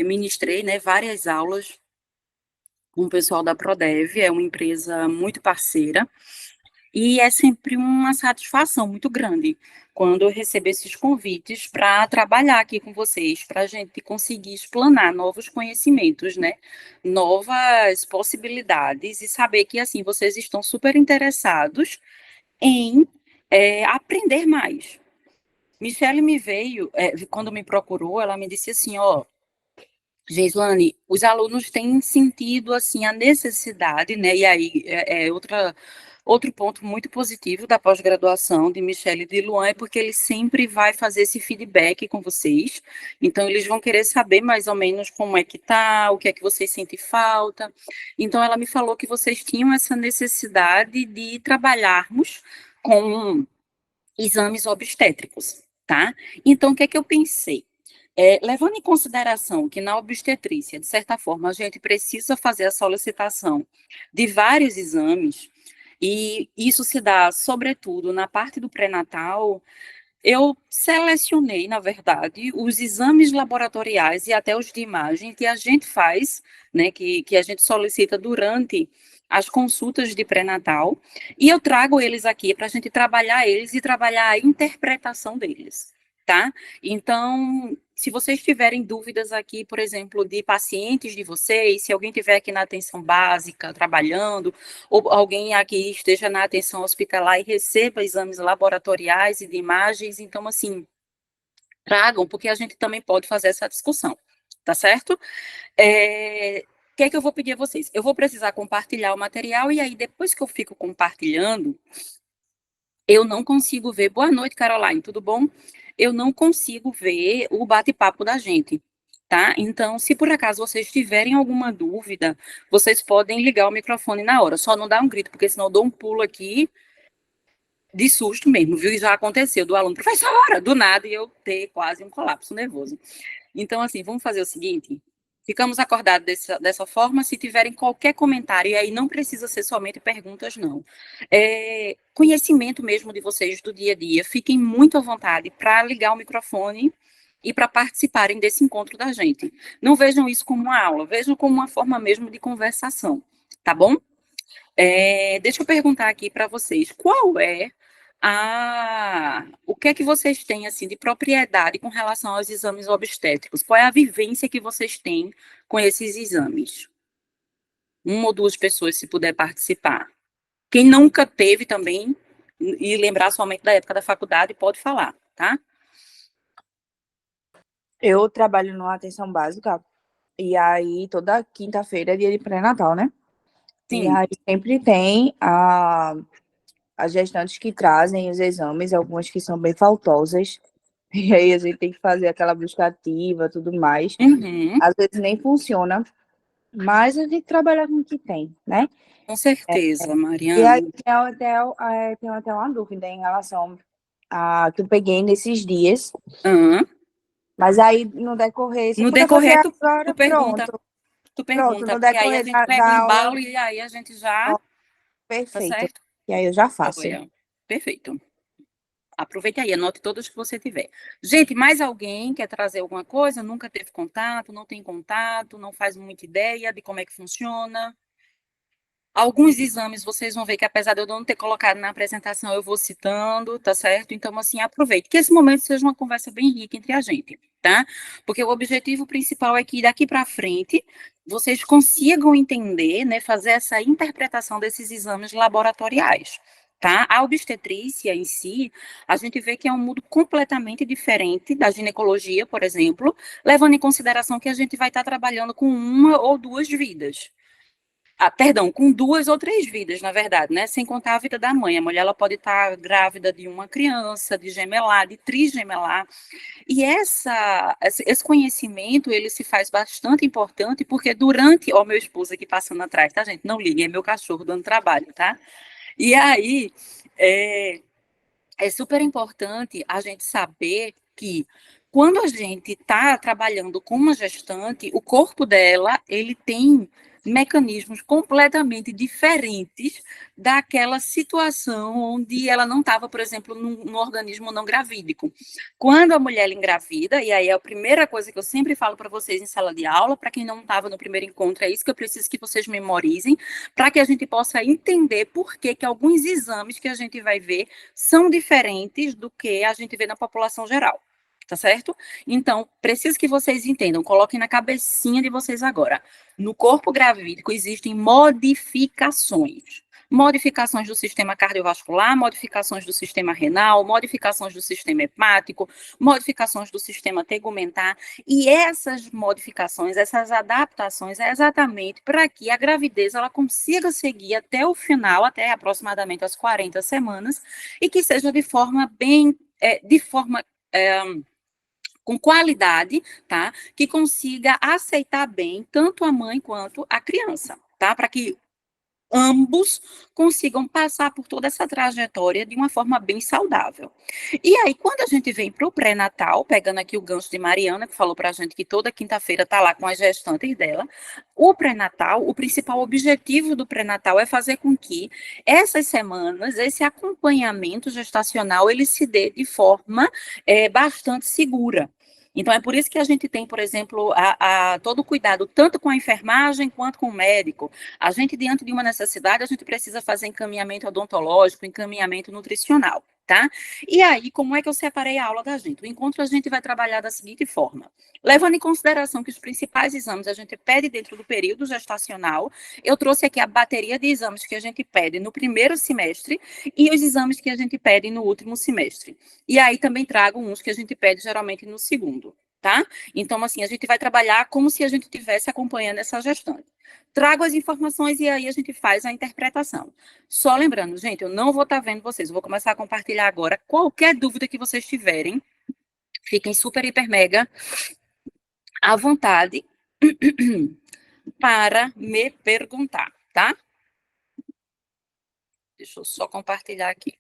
ministrei, né, várias aulas com o pessoal da Prodev, é uma empresa muito parceira, e é sempre uma satisfação muito grande quando eu recebo esses convites para trabalhar aqui com vocês, para a gente conseguir explanar novos conhecimentos, né? Novas possibilidades e saber que, assim, vocês estão super interessados em aprender mais. Michele me veio, quando me procurou, ela me disse assim, ó, Geislane, os alunos têm sentido assim a necessidade, né? E aí outro ponto muito positivo da pós-graduação de Michele e de Luan é porque ele sempre vai fazer esse feedback com vocês. Então eles vão querer saber mais ou menos como é que tá, o que é que vocês sentem falta. Então ela me falou que vocês tinham essa necessidade de trabalharmos com exames obstétricos, tá? Então o que é que eu pensei? Levando em consideração que na obstetrícia, de certa forma, a gente precisa fazer a solicitação de vários exames, e isso se dá, sobretudo, na parte do pré-natal, eu selecionei, na verdade, os exames laboratoriais e até os de imagem que a gente faz, né, que a gente solicita durante as consultas de pré-natal, e eu trago eles aqui para a gente trabalhar eles e trabalhar a interpretação deles, tá? Então, se vocês tiverem dúvidas aqui, por exemplo, de pacientes de vocês, se alguém tiver aqui na atenção básica trabalhando, ou alguém aqui esteja na atenção hospitalar e receba exames laboratoriais e de imagens, então, assim, tragam, porque a gente também pode fazer essa discussão, tá certo? O que é que eu vou pedir a vocês? Eu vou precisar compartilhar o material, e aí, depois que eu fico compartilhando, eu não consigo ver. Boa noite, Caroline, tudo bom? Eu não consigo ver o bate-papo da gente, tá? Então, se por acaso vocês tiverem alguma dúvida, vocês podem ligar o microfone na hora. Só não dá um grito, porque senão eu dou um pulo aqui de susto mesmo, viu? E já aconteceu do aluno, professora, do nada, e eu ter quase um colapso nervoso. Então, assim, vamos fazer o seguinte: ficamos acordados dessa forma. Se tiverem qualquer comentário, e aí não precisa ser somente perguntas, não. Conhecimento mesmo de vocês do dia a dia, fiquem muito à vontade para ligar o microfone e para participarem desse encontro da gente. Não vejam isso como uma aula, vejam como uma forma mesmo de conversação, tá bom? Deixa eu perguntar aqui para vocês, qual é o que é que vocês têm assim de propriedade com relação aos exames obstétricos? Qual é a vivência que vocês têm com esses exames? Uma ou duas pessoas, se puder participar. Quem nunca teve também e lembrar somente da época da faculdade, pode falar, tá? Eu trabalho numa atenção básica e aí toda quinta-feira é dia de pré-natal, né? E Sim. aí sempre tem as gestantes que trazem os exames, algumas que são bem faltosas. E aí a gente tem que fazer aquela busca ativa, tudo mais. Uhum, Às vezes nem funciona, mas a gente trabalha com o que tem, né? com certeza, E aí Mariana. tenho até uma dúvida em relação a que eu peguei nesses dias. Uhum. Mas aí no decorrer, se No puder fazer decorrer, agora, pergunta, pronto. tu Pronto, pergunta, no porque aí a decorrer gente pega o da aula, embalo e aí a gente já, ó, tá perfeito. certo? E aí eu já faço. Joia. Perfeito. Aproveite aí, anote todas que você tiver. Gente, mais alguém quer trazer alguma coisa? Nunca teve contato, não tem contato, não faz muita ideia de como é que funciona? Alguns exames vocês vão ver que, apesar de eu não ter colocado na apresentação, eu vou citando, tá certo? Então, assim, aproveite. Que esse momento seja uma conversa bem rica entre a gente, tá? Porque o objetivo principal é que daqui para frente vocês consigam entender, né, fazer essa interpretação desses exames laboratoriais. Tá? A obstetrícia em si, a gente vê que é um mundo completamente diferente da ginecologia, por exemplo, levando em consideração que a gente vai estar trabalhando com uma ou duas vidas. Perdão, com duas ou três vidas, na verdade, né? Sem contar a vida da mãe. A mulher ela pode estar grávida de uma criança, de gemelar, de trigemelar. E esse conhecimento, ele se faz bastante importante, porque durante... Ó, meu esposo aqui passando atrás, tá, gente? Não ligue, é meu cachorro dando trabalho, tá? E aí, é, é super importante a gente saber que quando a gente está trabalhando com uma gestante, o corpo dela, ele tem mecanismos completamente diferentes daquela situação onde ela não estava, por exemplo, no organismo não gravídico. Quando a mulher engravida, e aí é a primeira coisa que eu sempre falo para vocês em sala de aula, para quem não estava no primeiro encontro, é isso que eu preciso que vocês memorizem, para que a gente possa entender por que alguns exames que a gente vai ver são diferentes do que a gente vê na população geral. Tá certo? Então, preciso que vocês entendam, coloquem na cabecinha de vocês agora. No corpo gravídico existem modificações. Modificações do sistema cardiovascular, modificações do sistema renal, modificações do sistema hepático, modificações do sistema tegumentar. E essas modificações, essas adaptações, é exatamente para que a gravidez ela consiga seguir até o final, até aproximadamente as 40 semanas, e que seja de forma com qualidade, tá? Que consiga aceitar bem tanto a mãe quanto a criança, tá? Para que ambos consigam passar por toda essa trajetória de uma forma bem saudável. E aí, quando a gente vem para o pré-natal, pegando aqui o gancho de Mariana, que falou para a gente que toda quinta-feira está lá com as gestantes dela, o pré-natal, o principal objetivo do pré-natal é fazer com que essas semanas, esse acompanhamento gestacional, ele se dê de forma bastante segura. Então, é por isso que a gente tem, por exemplo, todo o cuidado, tanto com a enfermagem quanto com o médico. A gente, diante de uma necessidade, a gente precisa fazer encaminhamento odontológico, encaminhamento nutricional, tá? E aí, como é que eu separei a aula da gente? O encontro a gente vai trabalhar da seguinte forma. Levando em consideração que os principais exames a gente pede dentro do período gestacional, eu trouxe aqui a bateria de exames que a gente pede no primeiro semestre e os exames que a gente pede no último semestre. E aí também trago uns que a gente pede geralmente no segundo, tá? Então, assim, a gente vai trabalhar como se a gente estivesse acompanhando essa gestante. Trago as informações e aí a gente faz a interpretação. Só lembrando, gente, eu não vou estar vendo vocês, eu vou começar a compartilhar agora. Qualquer dúvida que vocês tiverem, fiquem super, hiper, mega à vontade para me perguntar, tá? Deixa eu só compartilhar aqui.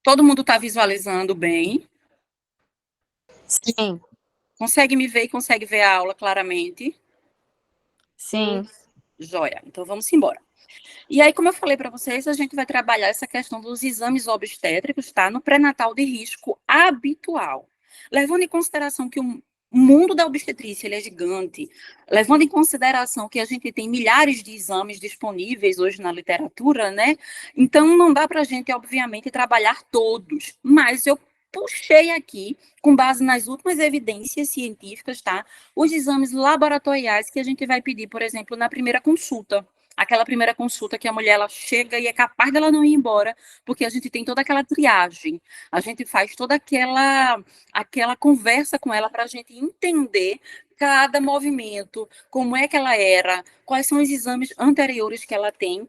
Todo mundo está visualizando bem? Sim, Consegue me ver e consegue ver a aula claramente? sim. Joia. Então vamos embora. E aí, como eu falei para vocês, a gente vai trabalhar essa questão dos exames obstétricos, tá? No pré-natal de risco habitual. Levando em consideração que o mundo da obstetrícia ele é gigante, levando em consideração que a gente tem milhares de exames disponíveis hoje na literatura, né? Então, não dá para a gente, obviamente, trabalhar todos, mas eu puxei aqui, com base nas últimas evidências científicas, tá? Os exames laboratoriais que a gente vai pedir, por exemplo, na primeira consulta. Aquela primeira consulta que a mulher ela chega e é capaz dela não ir embora, porque a gente tem toda aquela triagem, a gente faz toda aquela conversa com ela para a gente entender cada movimento, como é que ela era, quais são os exames anteriores que ela tem,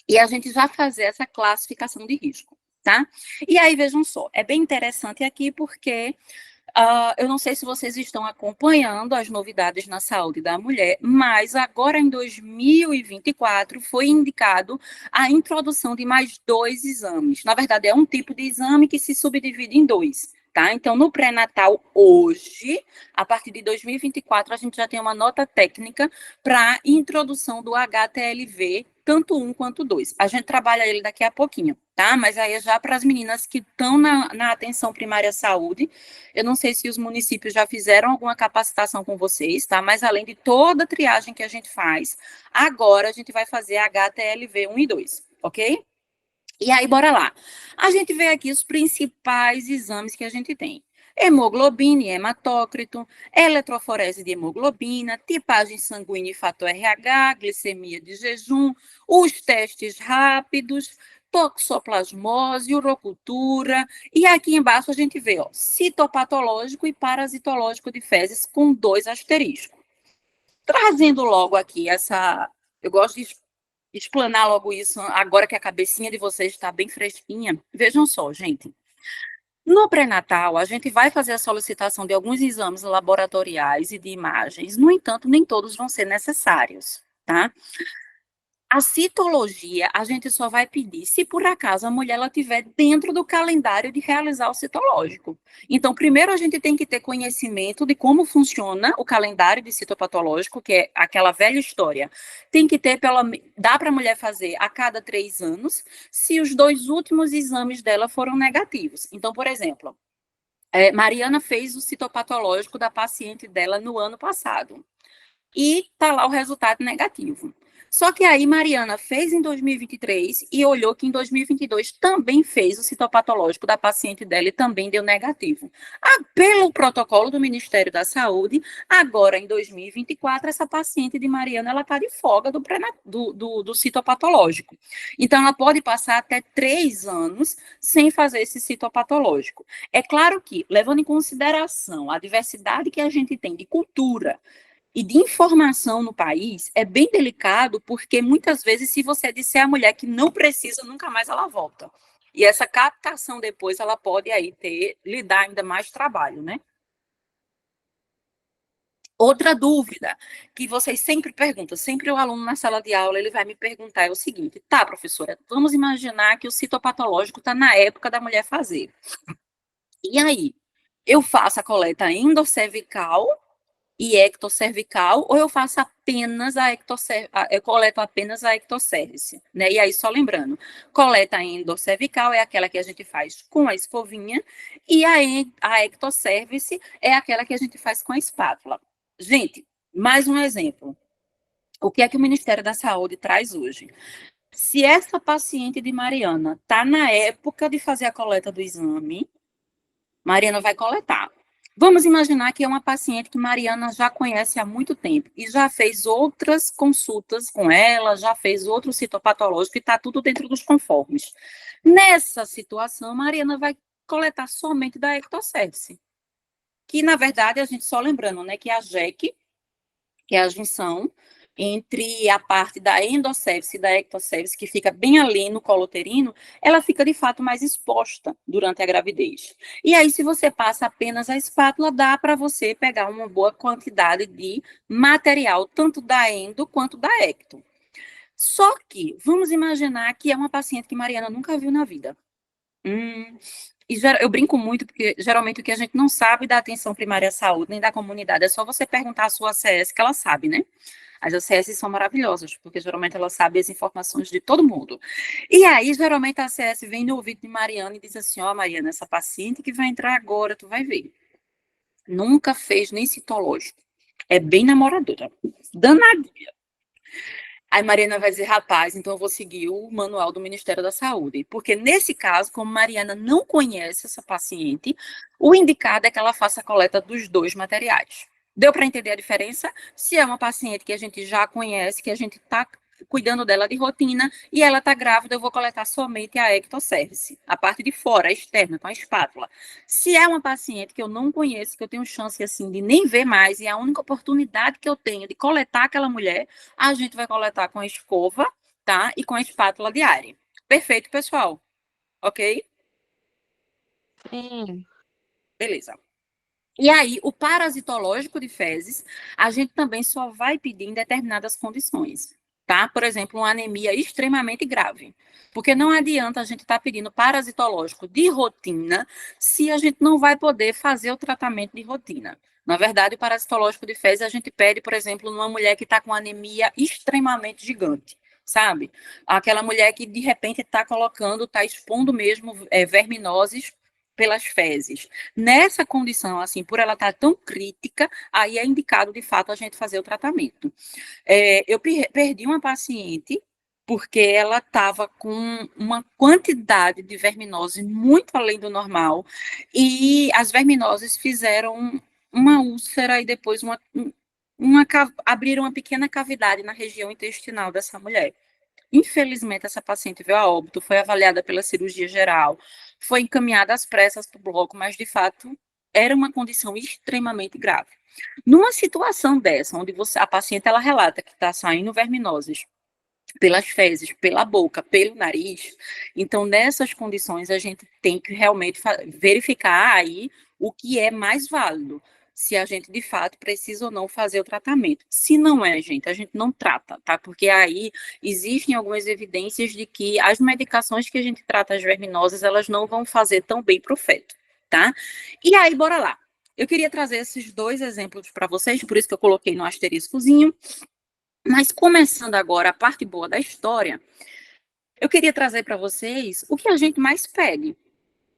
e a gente já fazer essa classificação de risco, tá? E aí, vejam só, é bem interessante aqui porque eu não sei se vocês estão acompanhando as novidades na saúde da mulher, mas agora em 2024 foi indicado a introdução de mais dois exames. Na verdade, é um tipo de exame que se subdivide em dois. Tá? Então, no pré-natal, hoje, a partir de 2024, a gente já tem uma nota técnica para introdução do HTLV, tanto um quanto dois. A gente trabalha ele daqui a pouquinho, tá? Mas aí é já para as meninas que estão na atenção primária à saúde. Eu não sei se os municípios já fizeram alguma capacitação com vocês, tá? Mas além de toda a triagem que a gente faz, agora a gente vai fazer HTLV 1 e 2, ok? E aí, bora lá. A gente vê aqui os principais exames que a gente tem. Hemoglobina e hematócrito, eletroforese de hemoglobina, tipagem sanguínea e fator RH, glicemia de jejum, os testes rápidos, toxoplasmose, urocultura, e aqui embaixo a gente vê, ó, citopatológico e parasitológico de fezes com 2 asteriscos. Trazendo logo aqui eu gosto de explanar logo isso agora que a cabecinha de vocês está bem fresquinha. Vejam só, gente. No pré-natal, a gente vai fazer a solicitação de alguns exames laboratoriais e de imagens. No entanto, nem todos vão ser necessários, tá? A citologia, a gente só vai pedir se por acaso a mulher ela tiver dentro do calendário de realizar o citológico. Então, primeiro a gente tem que ter conhecimento de como funciona o calendário de citopatológico, que é aquela velha história. Tem que ter, dá para a mulher fazer a cada 3 anos, se os 2 últimos exames dela foram negativos. Então, por exemplo, Mariana fez o citopatológico da paciente dela no ano passado e tá lá o resultado negativo. Só que aí Mariana fez em 2023 e olhou que em 2022 também fez o citopatológico da paciente dela e também deu negativo. Pelo protocolo do Ministério da Saúde, agora em 2024, essa paciente de Mariana ela está de folga do citopatológico. Então, ela pode passar até 3 anos sem fazer esse citopatológico. É claro que, levando em consideração a diversidade que a gente tem de cultura, e de informação no país é bem delicado, porque muitas vezes, se você disser à mulher que não precisa, nunca mais ela volta. E essa captação depois, ela pode aí lhe dar ainda mais trabalho, né? Outra dúvida que vocês sempre perguntam, sempre o aluno na sala de aula, ele vai me perguntar é o seguinte: tá, professora, vamos imaginar que o citopatológico está na época da mulher fazer. E aí, eu faço a coleta endocervical e ectocervical, ou eu faço apenas eu coleto apenas a ectocervice, né? E aí, só lembrando, coleta endocervical é aquela que a gente faz com a escovinha, e a ectocervice é aquela que a gente faz com a espátula. Gente, mais um exemplo. O que é que o Ministério da Saúde traz hoje? Se essa paciente de Mariana está na época de fazer a coleta do exame, Mariana vai coletar. Vamos imaginar que é uma paciente que Mariana já conhece há muito tempo e já fez outras consultas com ela, já fez outro citopatológico e está tudo dentro dos conformes. Nessa situação, Mariana vai coletar somente da ectocerce, que na verdade a gente só lembrando, né, que a JEC, que é a junção entre a parte da endocépse e da ectocépse, que fica bem ali no colo uterino, ela fica de fato mais exposta durante a gravidez. E aí, se você passa apenas a espátula, dá para você pegar uma boa quantidade de material, tanto da endo quanto da ecto. Só que, vamos imaginar que é uma paciente que Mariana nunca viu na vida. Eu brinco muito, porque geralmente o que a gente não sabe da atenção primária à saúde, nem da comunidade, é só você perguntar à sua ACS que ela sabe, né? As ACS são maravilhosas, porque geralmente ela sabe as informações de todo mundo. E aí, geralmente, a ACS vem no ouvido de Mariana e diz assim: ó, Mariana, essa paciente que vai entrar agora, tu vai ver. Nunca fez nem citológico. É bem namoradora. Danadinha. Aí Mariana vai dizer: rapaz, então eu vou seguir o manual do Ministério da Saúde. Porque nesse caso, como Mariana não conhece essa paciente, o indicado é que ela faça a coleta dos 2 materiais. Deu para entender a diferença? Se é uma paciente que a gente já conhece, que a gente está cuidando dela de rotina, e ela está grávida, eu vou coletar somente a ectocervice, a parte de fora, a externa, com a espátula. Se é uma paciente que eu não conheço, que eu tenho chance assim de nem ver mais, e a única oportunidade que eu tenho de coletar aquela mulher, a gente vai coletar com a escova, tá? E com a espátula diária. Perfeito, pessoal? Ok? Sim. Beleza. E aí, o parasitológico de fezes, a gente também só vai pedir em determinadas condições, tá? Por exemplo, uma anemia extremamente grave. Porque não adianta a gente estar pedindo parasitológico de rotina se a gente não vai poder fazer o tratamento de rotina. Na verdade, o parasitológico de fezes a gente pede, por exemplo, numa mulher que está com anemia extremamente gigante, sabe? Aquela mulher que de repente está expondo mesmo verminoses pelas fezes. Nessa condição, assim, por ela estar tão crítica, aí é indicado, de fato, a gente fazer o tratamento. Eu perdi uma paciente porque ela estava com uma quantidade de verminose muito além do normal, e as verminoses fizeram uma úlcera e depois abriram uma pequena cavidade na região intestinal dessa mulher. Infelizmente, essa paciente veio a óbito, foi avaliada pela cirurgia geral, foi encaminhada às pressas para o bloco, mas, de fato, era uma condição extremamente grave. Numa situação dessa, onde a paciente ela relata que está saindo verminoses pelas fezes, pela boca, pelo nariz, então, nessas condições, a gente tem que realmente verificar aí o que é mais válido. se a gente de fato precisa ou não fazer o tratamento. Se não é, gente, a gente não trata, tá? Porque aí existem algumas evidências de que as medicações que a gente trata as verminosas, elas não vão fazer tão bem pro feto, tá? E aí, bora lá. Eu queria trazer esses dois exemplos para vocês, por isso que eu coloquei no asteriscozinho. Mas começando agora a parte boa da história, eu queria trazer para vocês o que a gente mais pede: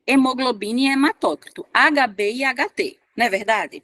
hemoglobina e hematócrito, HB e HT, não é verdade?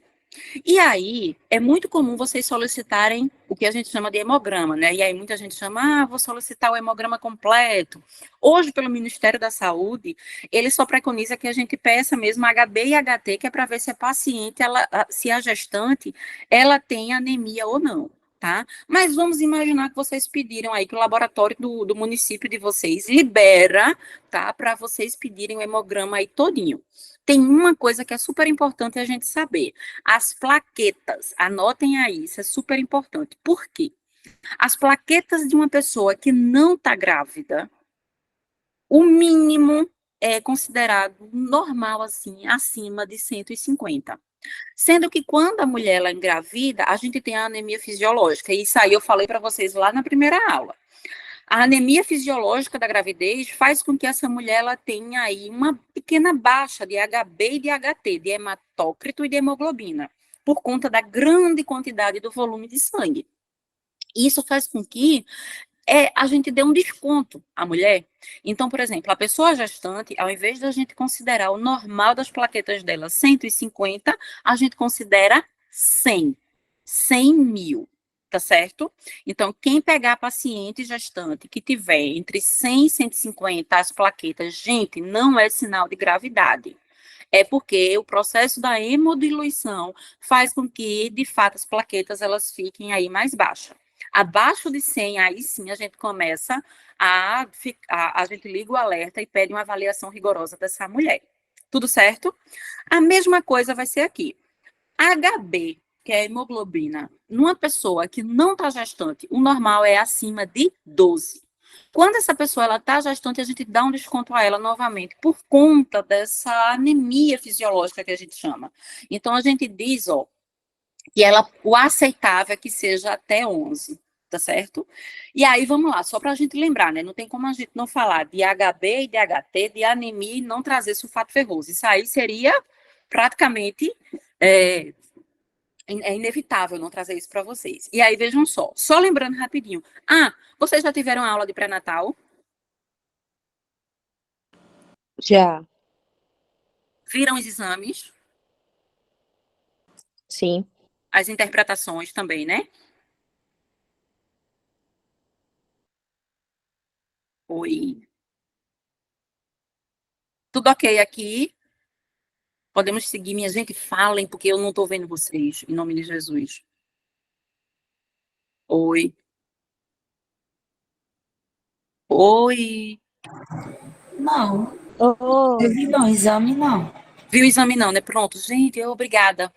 E aí, é muito comum vocês solicitarem o que a gente chama de hemograma, né? E aí muita gente chama, vou solicitar o hemograma completo. Hoje, pelo Ministério da Saúde, ele só preconiza que a gente peça mesmo HB e HT, que é para ver se a paciente, se a gestante, ela tem anemia ou não. Tá? Mas vamos imaginar que vocês pediram aí que o laboratório do município de vocês libera, tá? Para vocês pedirem o hemograma aí todinho. Tem uma coisa que é super importante a gente saber. As plaquetas, anotem aí, isso é super importante. Por quê? As plaquetas de uma pessoa que não está grávida, o mínimo é considerado normal, assim, acima de 150. Sendo que quando a mulher ela engravida, a gente tem a anemia fisiológica. E isso aí eu falei para vocês lá na primeira aula. A anemia fisiológica da gravidez faz com que essa mulher ela tenha aí uma pequena baixa de HB e de HT, de hematócrito e de hemoglobina, por conta da grande quantidade do volume de sangue. Isso faz com que a gente dê um desconto à mulher. Então, por exemplo, a pessoa gestante, ao invés da gente considerar o normal das plaquetas dela 150, a gente considera 100. 100 mil, tá certo? Então, quem pegar paciente gestante que tiver entre 100 e 150 as plaquetas, gente, não é sinal de gravidade. É porque o processo da hemodiluição faz com que, de fato, as plaquetas elas fiquem aí mais baixas. Abaixo de 100, aí sim a gente começa a gente liga o alerta e pede uma avaliação rigorosa dessa mulher. Tudo certo? A mesma coisa vai ser aqui. HB, que é a hemoglobina, numa pessoa que não está gestante, o normal é acima de 12. Quando essa pessoa ela está gestante, a gente dá um desconto a ela novamente, por conta dessa anemia fisiológica que a gente chama. Então, a gente diz, ó, que o aceitável é que seja até 11, tá certo? E aí, vamos lá, só para a gente lembrar, né? Não tem como a gente não falar de HB e de HT, de anemia e não trazer sulfato ferroso. Isso aí seria praticamente é inevitável não trazer isso para vocês. E aí, vejam só lembrando rapidinho. Vocês já tiveram aula de pré-natal? Já, Viram os exames? sim. As interpretações também, né? Oi. Tudo ok aqui? Podemos seguir, minha gente? Falem, porque eu não estou vendo vocês, em nome de Jesus. Oi. Oi. Não, Oh, eu vi não, exame não. Viu o exame não, né? Pronto, gente, obrigada.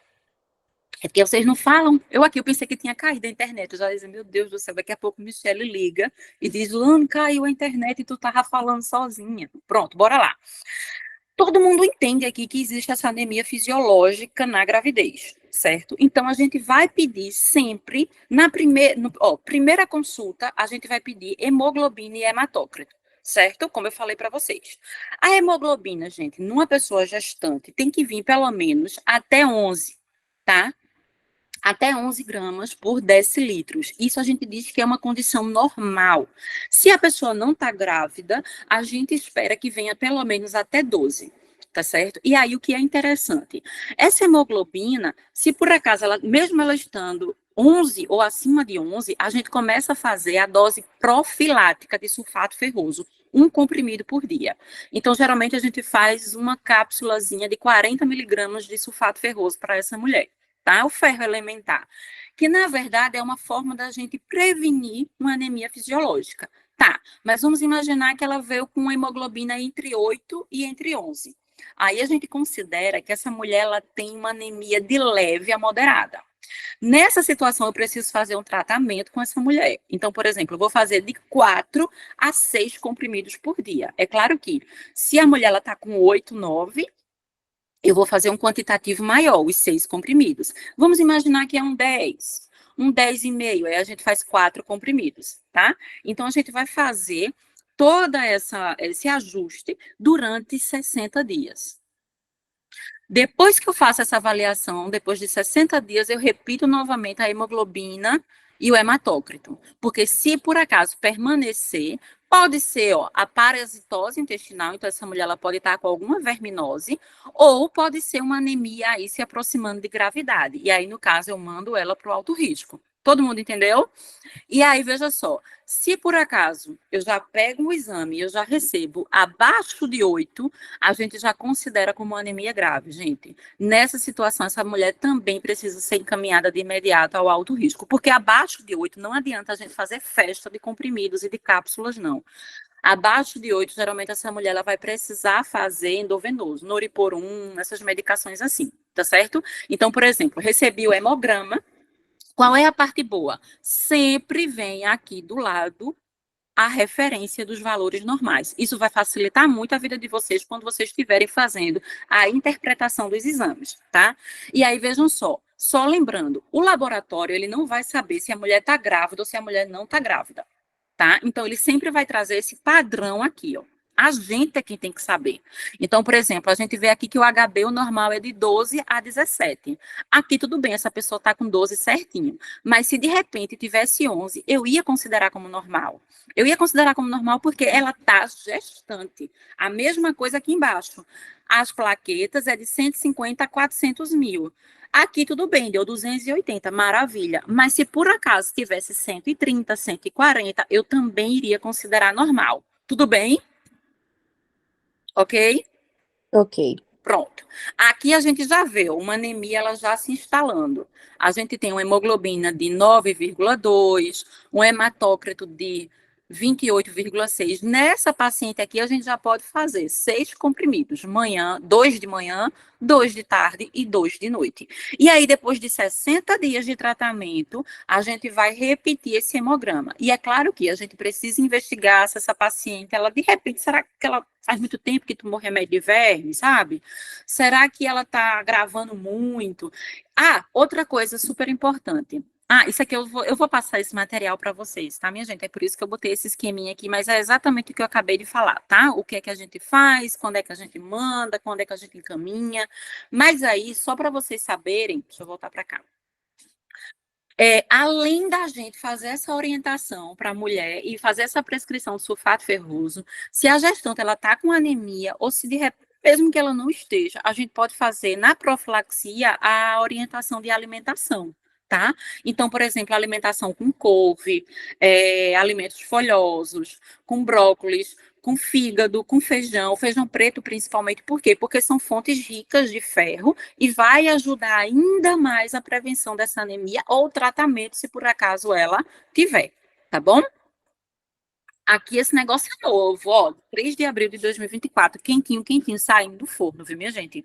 É porque vocês não falam. Eu pensei que tinha caído a internet. Eu já disse, meu Deus do céu, daqui a pouco Michelle liga e diz, Lano, caiu a internet e tu tava falando sozinha. Pronto, bora lá. Todo mundo entende aqui que existe essa anemia fisiológica na gravidez, certo? Então, a gente vai pedir sempre, primeira consulta, a gente vai pedir hemoglobina e hematócrito, certo? Como eu falei para vocês. A hemoglobina, gente, numa pessoa gestante, tem que vir pelo menos até 11, tá? Até 11 gramas por decilitros. Isso a gente diz que é uma condição normal. Se a pessoa não está grávida, a gente espera que venha pelo menos até 12, tá certo? E aí o que é interessante? Essa hemoglobina, se por acaso, mesmo ela estando 11 ou acima de 11, a gente começa a fazer a dose profilática de sulfato ferroso, um comprimido por dia. Então, geralmente, a gente faz uma cápsulazinha de 40 miligramas de sulfato ferroso para essa mulher. Tá? O ferro elementar, que na verdade é uma forma da gente prevenir uma anemia fisiológica. Tá, mas vamos imaginar que ela veio com uma hemoglobina entre 8 e entre 11. Aí a gente considera que essa mulher ela tem uma anemia de leve a moderada. Nessa situação, eu preciso fazer um tratamento com essa mulher. Então, por exemplo, eu vou fazer de 4 a 6 comprimidos por dia. É claro que, se a mulher está com 8, 9, eu vou fazer um quantitativo maior, os 6 comprimidos. Vamos imaginar que é um 10. Um 10,5, aí a gente faz 4 comprimidos, tá? Então, a gente vai fazer esse ajuste durante 60 dias. Depois que eu faço essa avaliação, depois de 60 dias, eu repito novamente a hemoglobina e o hematócrito. Porque se por acaso permanecer, pode ser a parasitose intestinal, então essa mulher ela pode estar com alguma verminose, ou pode ser uma anemia aí se aproximando de gravidade. E aí, no caso, eu mando ela para o alto risco. Todo mundo entendeu? E aí, veja só, se por acaso eu já pego um exame e eu já recebo abaixo de 8, a gente já considera como anemia grave, gente. Nessa situação, essa mulher também precisa ser encaminhada de imediato ao alto risco, porque abaixo de 8 não adianta a gente fazer festa de comprimidos e de cápsulas, não. Abaixo de 8, geralmente essa mulher ela vai precisar fazer endovenoso, noriporum, essas medicações assim, tá certo? Então, por exemplo, recebi o hemograma. Qual é a parte boa? Sempre vem aqui do lado a referência dos valores normais. Isso vai facilitar muito a vida de vocês quando vocês estiverem fazendo a interpretação dos exames, tá? E aí, vejam só lembrando, o laboratório, ele não vai saber se a mulher está grávida ou se a mulher não está grávida, tá? Então, ele sempre vai trazer esse padrão aqui, ó. A gente é quem tem que saber. Então, por exemplo, a gente vê aqui que o HB, o normal é de 12 a 17. Aqui tudo bem, essa pessoa está com 12 certinho. Mas se de repente tivesse 11, eu ia considerar como normal. Eu ia considerar como normal porque ela está gestante. A mesma coisa aqui embaixo. As plaquetas é de 150 a 400 mil. Aqui tudo bem, deu 280, maravilha. Mas se por acaso tivesse 130, 140, eu também iria considerar normal. Tudo bem? Ok? Ok. Pronto. Aqui a gente já vê uma anemia ela já se instalando. A gente tem uma hemoglobina de 9,2, um hematócrito de 28,6. Nessa paciente aqui, a gente já pode fazer 6 comprimidos, manhã, 2 de manhã, 2 de tarde e 2 de noite. E aí, depois de 60 dias de tratamento, a gente vai repetir esse hemograma. E é claro que a gente precisa investigar se essa paciente, ela de repente, será que ela faz muito tempo que tomou remédio de verme, sabe? Será que ela está gravando muito? Ah, outra coisa super importante. Ah, isso aqui eu vou passar esse material para vocês, tá, minha gente? É por isso que eu botei esse esqueminha aqui, mas é exatamente o que eu acabei de falar, tá? O que é que a gente faz, quando é que a gente manda, quando é que a gente encaminha. Mas aí, só para vocês saberem, deixa eu voltar para cá. Além da gente fazer essa orientação para a mulher e fazer essa prescrição de sulfato ferroso, se a gestante ela está com anemia ou se de repente, mesmo que ela não esteja, a gente pode fazer na profilaxia a orientação de alimentação, tá? Então, por exemplo, alimentação com couve, alimentos folhosos, com brócolis, com fígado, com feijão preto principalmente, por quê? Porque são fontes ricas de ferro e vai ajudar ainda mais a prevenção dessa anemia ou tratamento, se por acaso ela tiver, tá bom? Aqui esse negócio é novo, ó, 3 de abril de 2024, quentinho, saindo do forno, viu, minha gente?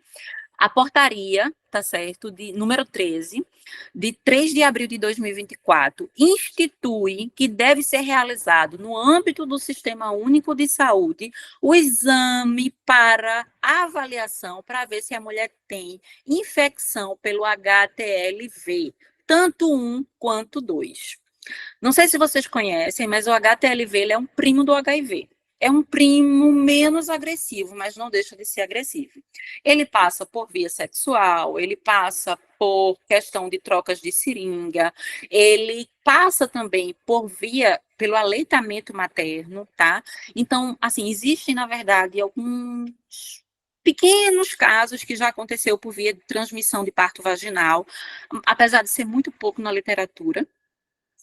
A portaria, tá certo, de número 13, de 3 de abril de 2024, institui que deve ser realizado no âmbito do Sistema Único de Saúde o exame para avaliação para ver se a mulher tem infecção pelo HTLV, tanto 1 quanto 2. Não sei se vocês conhecem, mas o HTLV ele é um primo do HIV. É um primo menos agressivo, mas não deixa de ser agressivo. Ele passa por via sexual, ele passa por questão de trocas de seringa, ele passa também pelo aleitamento materno, tá? Então, assim, existem, na verdade, alguns pequenos casos que já aconteceu por via de transmissão de parto vaginal, apesar de ser muito pouco na literatura.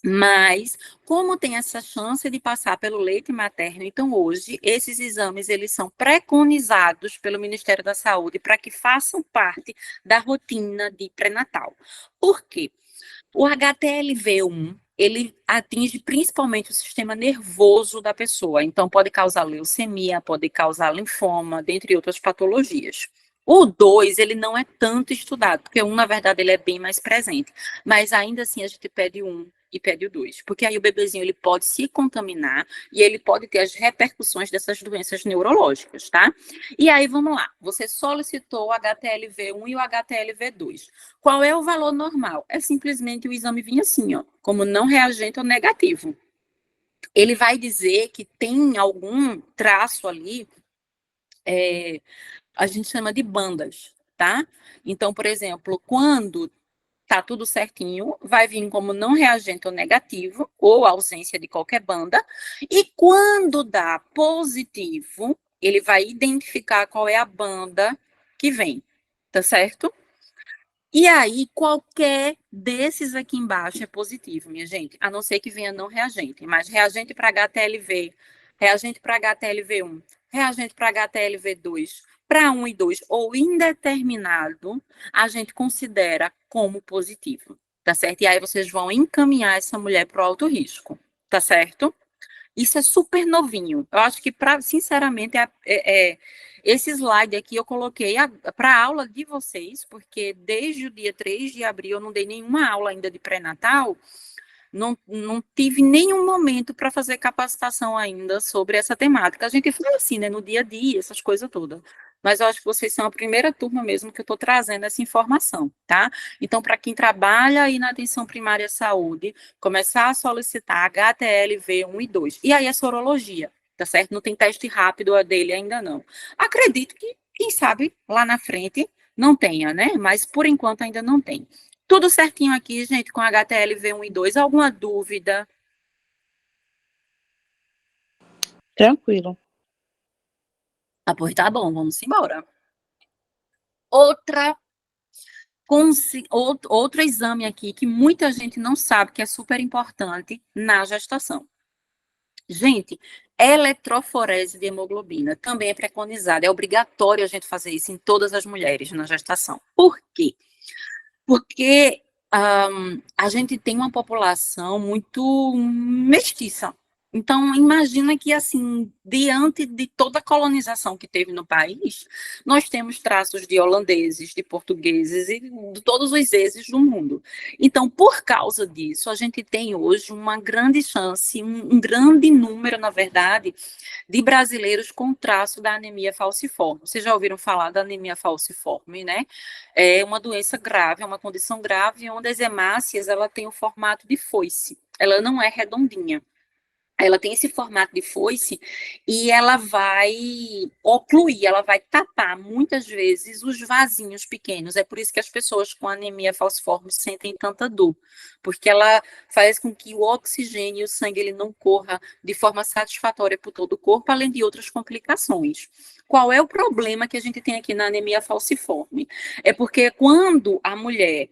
Mas, como tem essa chance de passar pelo leite materno, então hoje esses exames eles são preconizados pelo Ministério da Saúde para que façam parte da rotina de pré-natal. Por quê? O HTLV1, ele atinge principalmente o sistema nervoso da pessoa, então pode causar leucemia, pode causar linfoma, dentre outras patologias. O 2, ele não é tanto estudado, porque o 1, na verdade, ele é bem mais presente. Mas ainda assim, a gente pede um e pede o 2, porque aí o bebezinho ele pode se contaminar e ele pode ter as repercussões dessas doenças neurológicas, tá? E aí, vamos lá, você solicitou o HTLV1 e o HTLV2. Qual é o valor normal? É simplesmente o exame vir assim, ó, como não reagente ou negativo. Ele vai dizer que tem algum traço ali, a gente chama de bandas, tá? Então, por exemplo, quando tá tudo certinho, vai vir como não reagente ou negativo, ou ausência de qualquer banda, e quando dá positivo, ele vai identificar qual é a banda que vem, tá certo? E aí, qualquer desses aqui embaixo é positivo, minha gente, a não ser que venha não reagente, mas reagente para HTLV, reagente para HTLV1, reagente para HTLV2, para 1 e 2 ou indeterminado, a gente considera como positivo, tá certo? E aí vocês vão encaminhar essa mulher para o alto risco, tá certo? Isso é super novinho. Eu acho que, sinceramente, esse slide aqui eu coloquei para a aula de vocês, porque desde o dia 3 de abril eu não dei nenhuma aula ainda de pré-natal, não tive nenhum momento para fazer capacitação ainda sobre essa temática. A gente fala assim, né, no dia a dia, essas coisas todas. Mas eu acho que vocês são a primeira turma mesmo que eu estou trazendo essa informação, tá? Então, para quem trabalha aí na atenção primária à saúde, começar a solicitar HTLV1 e 2. E aí a sorologia, tá certo? Não tem teste rápido dele ainda não. Acredito que, quem sabe, lá na frente não tenha, né? Mas por enquanto ainda não tem. Tudo certinho aqui, gente, com HTLV1 e 2. Alguma dúvida? Tranquilo. Ah, pois tá bom, vamos embora. Outro exame aqui que muita gente não sabe que é super importante na gestação. Gente, eletroforese de hemoglobina também é preconizada, é obrigatório a gente fazer isso em todas as mulheres na gestação. Por quê? Porque a gente tem uma população muito mestiça. Então, imagina que, assim, diante de toda a colonização que teve no país, nós temos traços de holandeses, de portugueses e de todos os exes do mundo. Então, por causa disso, a gente tem hoje uma grande chance, um grande número, na verdade, de brasileiros com traço da anemia falciforme. Vocês já ouviram falar da anemia falciforme, né? É uma doença grave, é uma condição grave onde as hemácias ela tem o formato de foice. Ela não é redondinha. Ela tem esse formato de foice e ela vai ocluir, ela vai tapar muitas vezes os vasinhos pequenos. É por isso que as pessoas com anemia falciforme sentem tanta dor, porque ela faz com que o oxigênio e o sangue ele não corra de forma satisfatória por todo o corpo, além de outras complicações. Qual é o problema que a gente tem aqui na anemia falciforme? É porque quando a mulher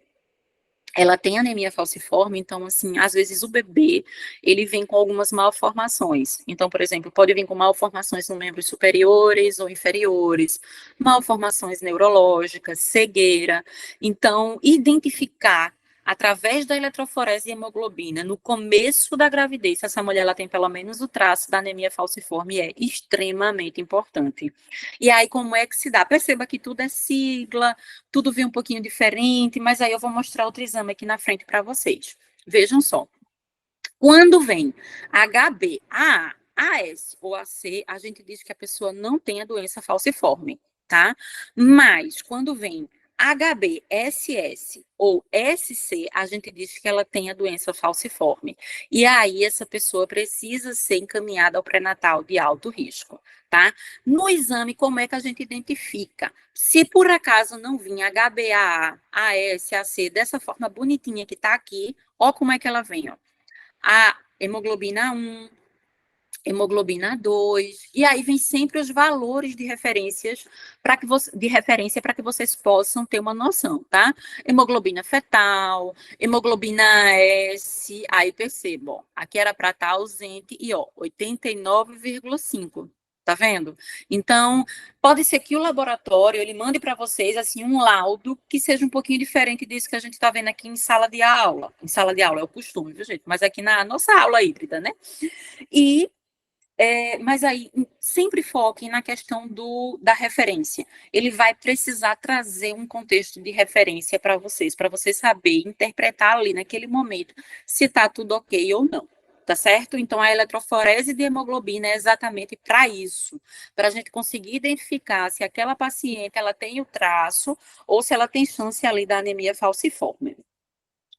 ela tem anemia falciforme, então, assim, às vezes o bebê, ele vem com algumas malformações. Então, por exemplo, pode vir com malformações nos membros superiores ou inferiores, malformações neurológicas, cegueira. Então, identificar através da eletroforese de hemoglobina, no começo da gravidez, se essa mulher ela tem pelo menos o traço da anemia falciforme, é extremamente importante. E aí, como é que se dá? Perceba que tudo é sigla, tudo vem um pouquinho diferente, mas aí eu vou mostrar outro exame aqui na frente para vocês. Vejam só. Quando vem HB, AA, AS ou AC, a gente diz que a pessoa não tem a doença falciforme, tá? Mas quando vem HB, SS ou SC, a gente diz que ela tem a doença falciforme. E aí essa pessoa precisa ser encaminhada ao pré-natal de alto risco, tá? No exame, como é que a gente identifica? Se por acaso não vir HBA, AS, AC, dessa forma bonitinha que tá aqui, ó como é que ela vem, ó. A hemoglobina 1, hemoglobina 2, e aí vem sempre os valores de referências de referência para que vocês possam ter uma noção, tá? Hemoglobina fetal, hemoglobina S, aí percebam, aqui era para estar ausente e ó, 89,5. Tá vendo? Então, pode ser que o laboratório ele mande para vocês assim um laudo que seja um pouquinho diferente disso que a gente está vendo aqui em sala de aula. Em sala de aula é o costume, viu, gente? Mas aqui na nossa aula híbrida, né? E Mas aí sempre foque na questão da referência. Ele vai precisar trazer um contexto de referência para você saber interpretar ali naquele momento se está tudo ok ou não. Tá certo? Então, a eletroforese de hemoglobina é exatamente para isso, para a gente conseguir identificar se aquela paciente ela tem o traço ou se ela tem chance ali da anemia falciforme.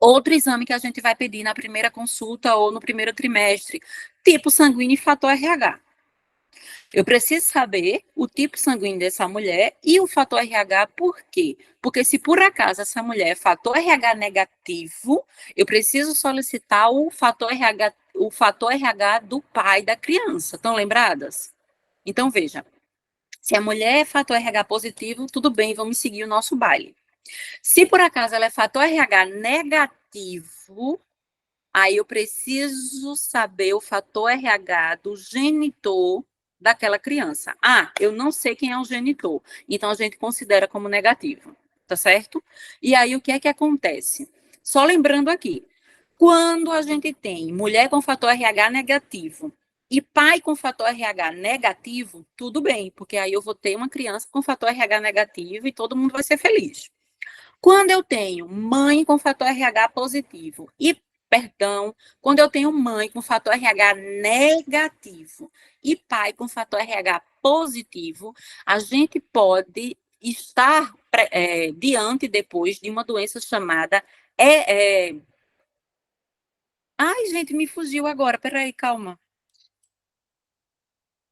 Outro exame que a gente vai pedir na primeira consulta ou no primeiro trimestre, tipo sanguíneo e fator RH. Eu preciso saber o tipo sanguíneo dessa mulher e o fator RH, por quê? Porque se por acaso essa mulher é fator RH negativo, eu preciso solicitar o fator RH do pai da criança. Estão lembradas? Então, veja, se a mulher é fator RH positivo, tudo bem, vamos seguir o nosso baile. Se por acaso ela é fator RH negativo, aí eu preciso saber o fator RH do genitor daquela criança. Ah, eu não sei quem é o genitor, então a gente considera como negativo, tá certo? E aí o que é que acontece? Só lembrando aqui, quando a gente tem mulher com fator RH negativo e pai com fator RH negativo, tudo bem, porque aí eu vou ter uma criança com fator RH negativo e todo mundo vai ser feliz. Quando eu tenho mãe com fator RH positivo quando eu tenho mãe com fator RH negativo e pai com fator RH positivo, a gente pode estar diante depois de uma doença chamada. Ai, gente, me fugiu agora. Peraí, calma.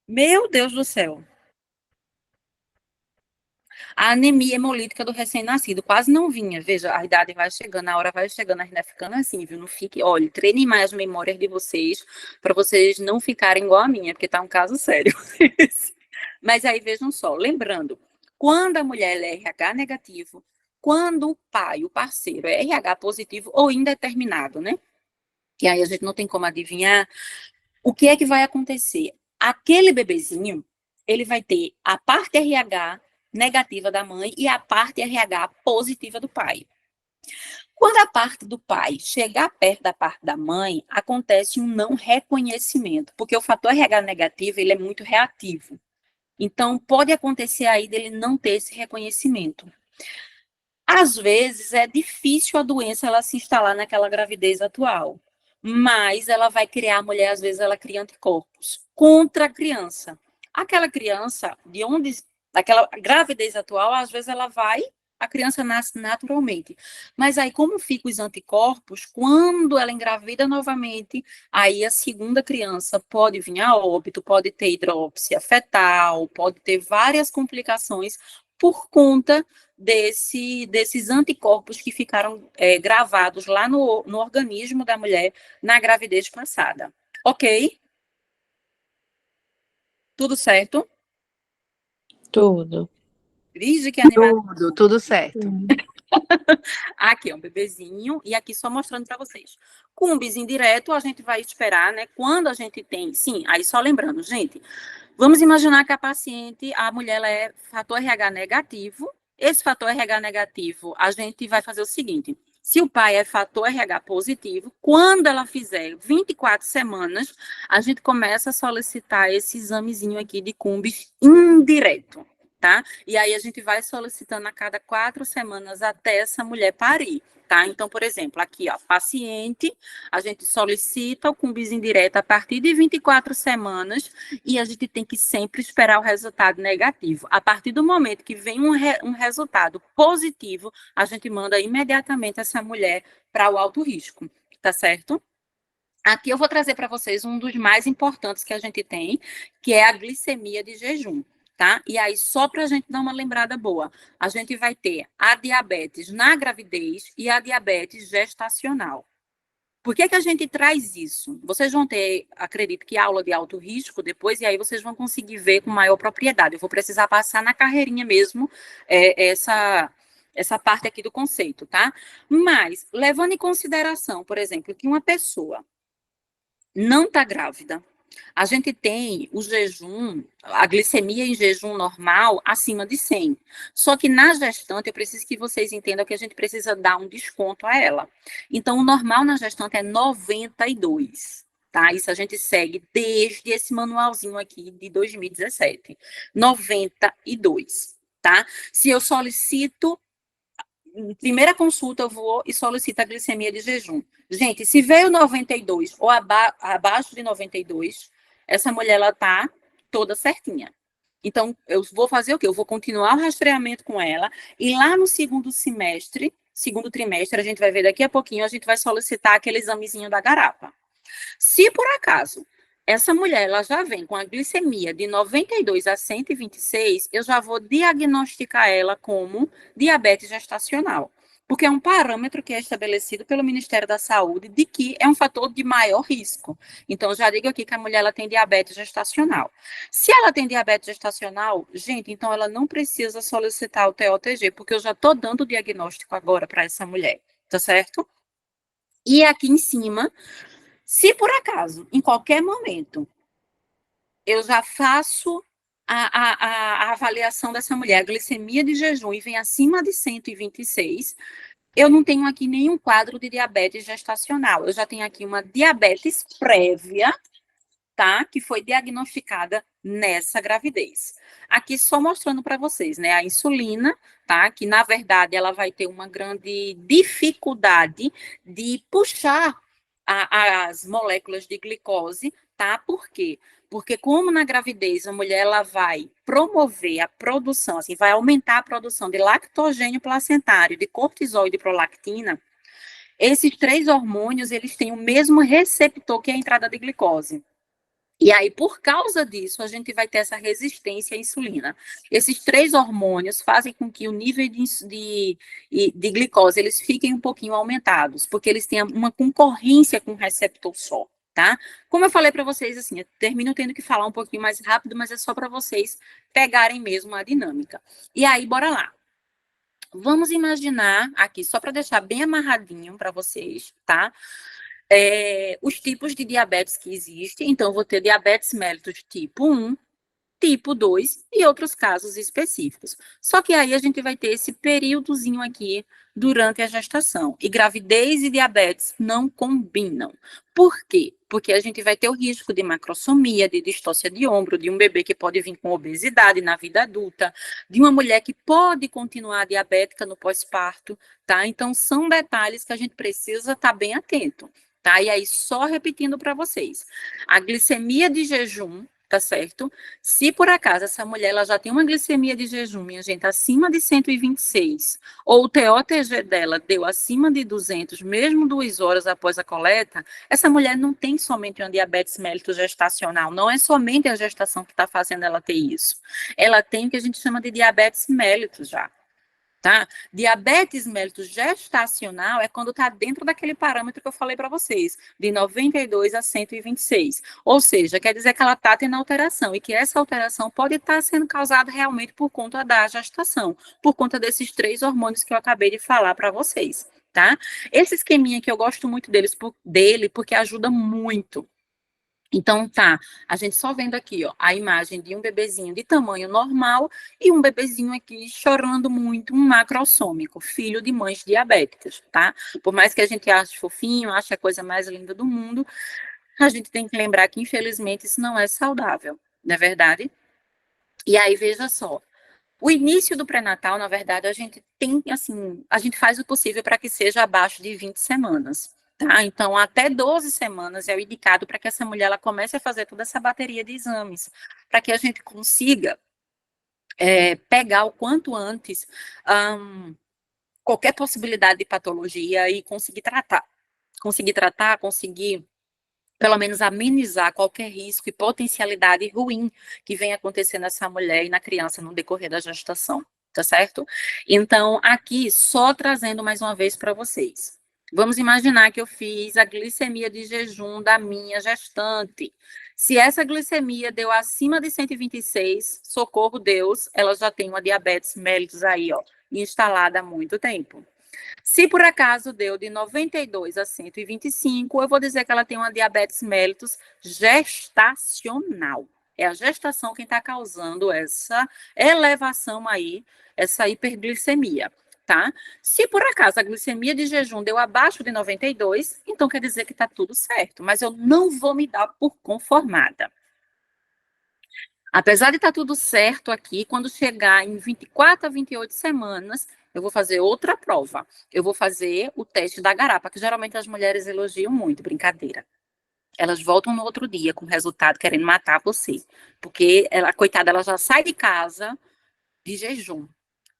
Meu Deus do céu. A anemia hemolítica do recém-nascido quase não vinha. Veja, a idade vai chegando, a hora vai chegando, a gente vai ficando assim, viu? Não fique, olha, treine mais as memórias de vocês, para vocês não ficarem igual a minha, porque tá um caso sério. Mas aí vejam só, lembrando, quando a mulher é RH negativo, quando o pai, o parceiro, é RH positivo ou indeterminado, né? Que aí a gente não tem como adivinhar, o que é que vai acontecer? Aquele bebezinho, ele vai ter a parte RH negativa da mãe e a parte RH positiva do pai. Quando a parte do pai chegar perto da parte da mãe, acontece um não reconhecimento, porque o fator RH negativo, ele é muito reativo. Então, pode acontecer aí dele não ter esse reconhecimento. Às vezes, é difícil a doença ela se instalar naquela gravidez atual, mas ela vai criar, a mulher, às vezes, ela cria anticorpos contra a criança. Aquela criança, daquela gravidez atual, às vezes a criança nasce naturalmente. Mas aí, como ficam os anticorpos, quando ela engravida novamente, aí a segunda criança pode vir a óbito, pode ter hidrópsia fetal, pode ter várias complicações por conta desses anticorpos que ficaram gravados lá no organismo da mulher na gravidez passada. Ok? Tudo certo? Tudo. Vige que animado. Tudo certo. Aqui é um bebezinho, e aqui só mostrando para vocês. Com um bis indireto, a gente vai esperar, né? Quando a gente tem. Sim, aí só lembrando, gente. Vamos imaginar que a mulher, ela é fator RH negativo. Esse fator RH negativo, a gente vai fazer o seguinte: se o pai é fator RH positivo, quando ela fizer 24 semanas, a gente começa a solicitar esse examezinho aqui de cumbis indireto, tá? E aí a gente vai solicitando a cada 4 semanas até essa mulher parir. Tá? Então, por exemplo, aqui, ó, paciente, a gente solicita o cumbis indireto a partir de 24 semanas e a gente tem que sempre esperar o resultado negativo. A partir do momento que vem um resultado positivo, a gente manda imediatamente essa mulher para o alto risco, tá certo? Aqui eu vou trazer para vocês um dos mais importantes que a gente tem, que é a glicemia de jejum. Tá? E aí, só para a gente dar uma lembrada boa, a gente vai ter a diabetes na gravidez e a diabetes gestacional. Por que a gente traz isso? Vocês vão ter, acredito que aula de alto risco depois, e aí vocês vão conseguir ver com maior propriedade. Eu vou precisar passar na carreirinha mesmo essa parte aqui do conceito, tá? Mas, levando em consideração, por exemplo, que uma pessoa não está grávida, a gente tem o jejum, a glicemia em jejum normal acima de 100. Só que na gestante, eu preciso que vocês entendam que a gente precisa dar um desconto a ela. Então, o normal na gestante é 92, tá? Isso a gente segue desde esse manualzinho aqui de 2017, 92, tá? Se eu solicito, primeira consulta, eu vou e solicito a glicemia de jejum. Gente, se veio 92 ou abaixo de 92, essa mulher, ela tá toda certinha. Então, eu vou fazer o quê? Eu vou continuar o rastreamento com ela e lá no segundo trimestre, a gente vai ver daqui a pouquinho, a gente vai solicitar aquele examezinho da garapa. Se por acaso essa mulher ela já vem com a glicemia de 92 a 126, eu já vou diagnosticar ela como diabetes gestacional, porque é um parâmetro que é estabelecido pelo Ministério da Saúde de que é um fator de maior risco. Então, já digo aqui que a mulher ela tem diabetes gestacional. Se ela tem diabetes gestacional, gente, então ela não precisa solicitar o TOTG, porque eu já estou dando o diagnóstico agora para essa mulher, tá certo? E aqui em cima, se por acaso, em qualquer momento, eu já faço a avaliação dessa mulher, a glicemia de jejum, e vem acima de 126, eu não tenho aqui nenhum quadro de diabetes gestacional. Eu já tenho aqui uma diabetes prévia, tá? Que foi diagnosticada nessa gravidez. Aqui só mostrando para vocês, né? A insulina, tá? Que na verdade ela vai ter uma grande dificuldade de puxar as moléculas de glicose, tá? Por quê? Porque como na gravidez a mulher ela vai promover a produção, assim, vai aumentar a produção de lactogênio placentário, de cortisol e de prolactina, esses três hormônios, eles têm o mesmo receptor que a entrada de glicose. E aí, por causa disso, a gente vai ter essa resistência à insulina. Esses três hormônios fazem com que o nível de glicose eles fiquem um pouquinho aumentados, porque eles têm uma concorrência com o receptor só, tá? Como eu falei para vocês, assim, eu termino tendo que falar um pouquinho mais rápido, mas é só para vocês pegarem mesmo a dinâmica. E aí, bora lá. Vamos imaginar aqui, só para deixar bem amarradinho para vocês, tá? Os tipos de diabetes que existem. Então, eu vou ter diabetes mellitus tipo 1, tipo 2 e outros casos específicos. Só que aí a gente vai ter esse períodozinho aqui durante a gestação. E gravidez e diabetes não combinam. Por quê? Porque a gente vai ter o risco de macrosomia, de distócia de ombro, de um bebê que pode vir com obesidade na vida adulta, de uma mulher que pode continuar diabética no pós-parto, tá? Então, são detalhes que a gente precisa estar bem atento, tá? E aí, só repetindo para vocês, a glicemia de jejum, tá certo? Se por acaso essa mulher ela já tem uma glicemia de jejum, minha gente, acima de 126, ou o TOTG dela deu acima de 200, mesmo 2 horas após a coleta, essa mulher não tem somente uma diabetes mellitus gestacional, não é somente a gestação que está fazendo ela ter isso. Ela tem o que a gente chama de diabetes mellitus já. Tá? Diabetes mellitus gestacional é quando está dentro daquele parâmetro que eu falei para vocês, de 92 a 126. Ou seja, quer dizer que ela está tendo alteração e que essa alteração pode estar sendo causada realmente por conta da gestação, por conta desses três hormônios que eu acabei de falar para vocês, tá? Esse esqueminha que eu gosto muito dele porque ajuda muito. Então, tá, a gente só vendo aqui, ó, a imagem de um bebezinho de tamanho normal e um bebezinho aqui chorando muito, um macrossômico, filho de mães diabéticas, tá? Por mais que a gente ache fofinho, ache a coisa mais linda do mundo, a gente tem que lembrar que, infelizmente, isso não é saudável, não é verdade? E aí, veja só, o início do pré-natal, na verdade, a gente tem, assim, a gente faz o possível para que seja abaixo de 20 semanas. Tá? Então, até 12 semanas é o indicado para que essa mulher ela comece a fazer toda essa bateria de exames, para que a gente consiga pegar o quanto antes qualquer possibilidade de patologia e conseguir tratar, conseguir pelo menos amenizar qualquer risco e potencialidade ruim que venha acontecer nessa mulher e na criança no decorrer da gestação, tá certo? Então, aqui, só trazendo mais uma vez para vocês. Vamos imaginar que eu fiz a glicemia de jejum da minha gestante. Se essa glicemia deu acima de 126, socorro Deus, ela já tem uma diabetes mellitus aí, ó, instalada há muito tempo. Se por acaso deu de 92 a 125, eu vou dizer que ela tem uma diabetes mellitus gestacional. É a gestação quem está causando essa elevação aí, essa hiperglicemia. tá? Se por acaso a glicemia de jejum deu abaixo de 92, então quer dizer que está tudo certo, mas eu não vou me dar por conformada. Apesar de estar tudo certo aqui, quando chegar em 24 a 28 semanas, eu vou fazer outra prova. Eu vou fazer o teste da garapa, que geralmente as mulheres elogiam muito, brincadeira. Elas voltam no outro dia com o resultado querendo matar você. Porque ela, coitada, ela já sai de casa de jejum.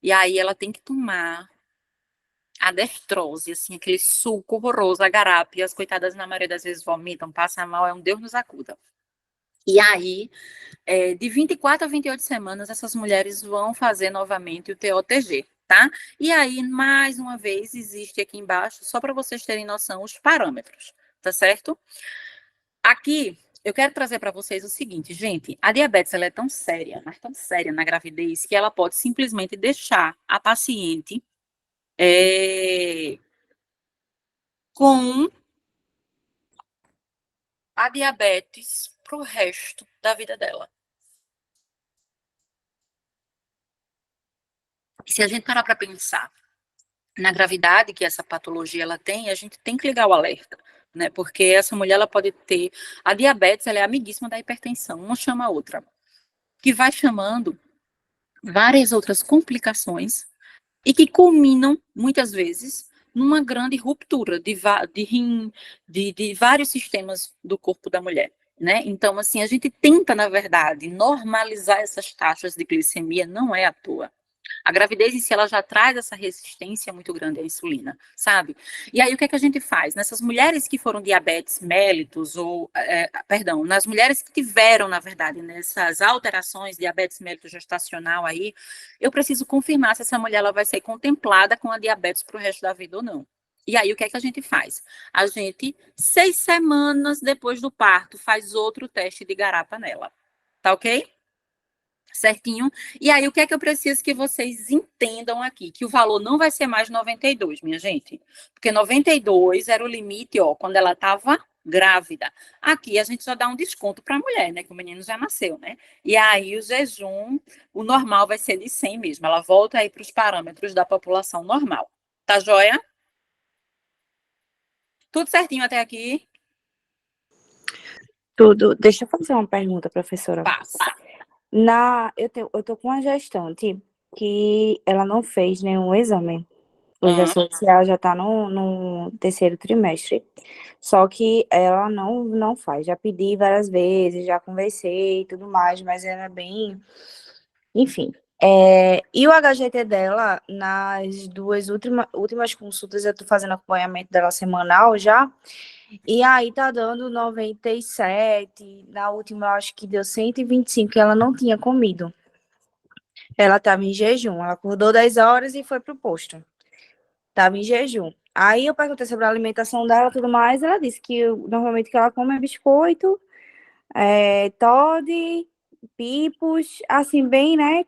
E aí ela tem que tomar a destrose, assim, aquele suco horroroso, a garapa, e as coitadas, na maioria das vezes, vomitam, passam mal, é um Deus nos acuda. E aí, de 24 a 28 semanas, essas mulheres vão fazer novamente o TOTG, tá? E aí, mais uma vez, existe aqui embaixo, só para vocês terem noção, os parâmetros, tá certo? Aqui, eu quero trazer para vocês o seguinte, gente, a diabetes ela é tão séria, mas tão séria na gravidez, que ela pode simplesmente deixar a paciente com a diabetes para o resto da vida dela. E se a gente parar para pensar na gravidade que essa patologia ela tem, a gente tem que ligar o alerta, né? Porque essa mulher ela pode ter a diabetes, ela é amiguíssima da hipertensão, uma chama a outra, que vai chamando várias outras complicações e que culminam muitas vezes numa grande ruptura de rim, de vários sistemas do corpo da mulher. Né? Então, assim, a gente tenta, na verdade, normalizar essas taxas de glicemia, não é à toa. A gravidez em si, ela já traz essa resistência muito grande à insulina, sabe? E aí, o que é que a gente faz? Nessas mulheres que foram diabetes mellitus, ou, perdão, nas mulheres que tiveram, na verdade, nessas alterações, diabetes mellitus gestacional aí, eu preciso confirmar se essa mulher ela vai ser contemplada com a diabetes para o resto da vida ou não. E aí, o que é que a gente faz? A gente, 6 semanas depois do parto, faz outro teste de garapa nela. Tá ok? Certinho? E aí, o que é que eu preciso que vocês entendam aqui? Que o valor não vai ser mais 92, minha gente. Porque 92 era o limite, ó, quando ela estava grávida. Aqui a gente só dá um desconto para a mulher, né? Que o menino já nasceu, né? E aí o jejum, o normal vai ser de 100 mesmo. Ela volta aí para os parâmetros da população normal. Tá joia? Tudo certinho até aqui? Tudo. Deixa eu fazer uma pergunta, professora. Passa. Eu tô com uma gestante que ela não fez nenhum exame. Hoje a social já tá no terceiro trimestre. Só que ela não faz. Já pedi várias vezes, já conversei e tudo mais, mas ela é bem. Enfim. E o HGT dela, nas duas últimas consultas, eu tô fazendo acompanhamento dela semanal já. E aí tá dando 97. Na última, eu acho que deu 125, que ela não tinha comido. Ela estava em jejum. Ela acordou 10 horas e foi pro posto. Estava em jejum. Aí eu perguntei sobre a alimentação dela e tudo mais. Ela disse que normalmente o que ela come é biscoito, Toddy, pipos, assim, bem, né?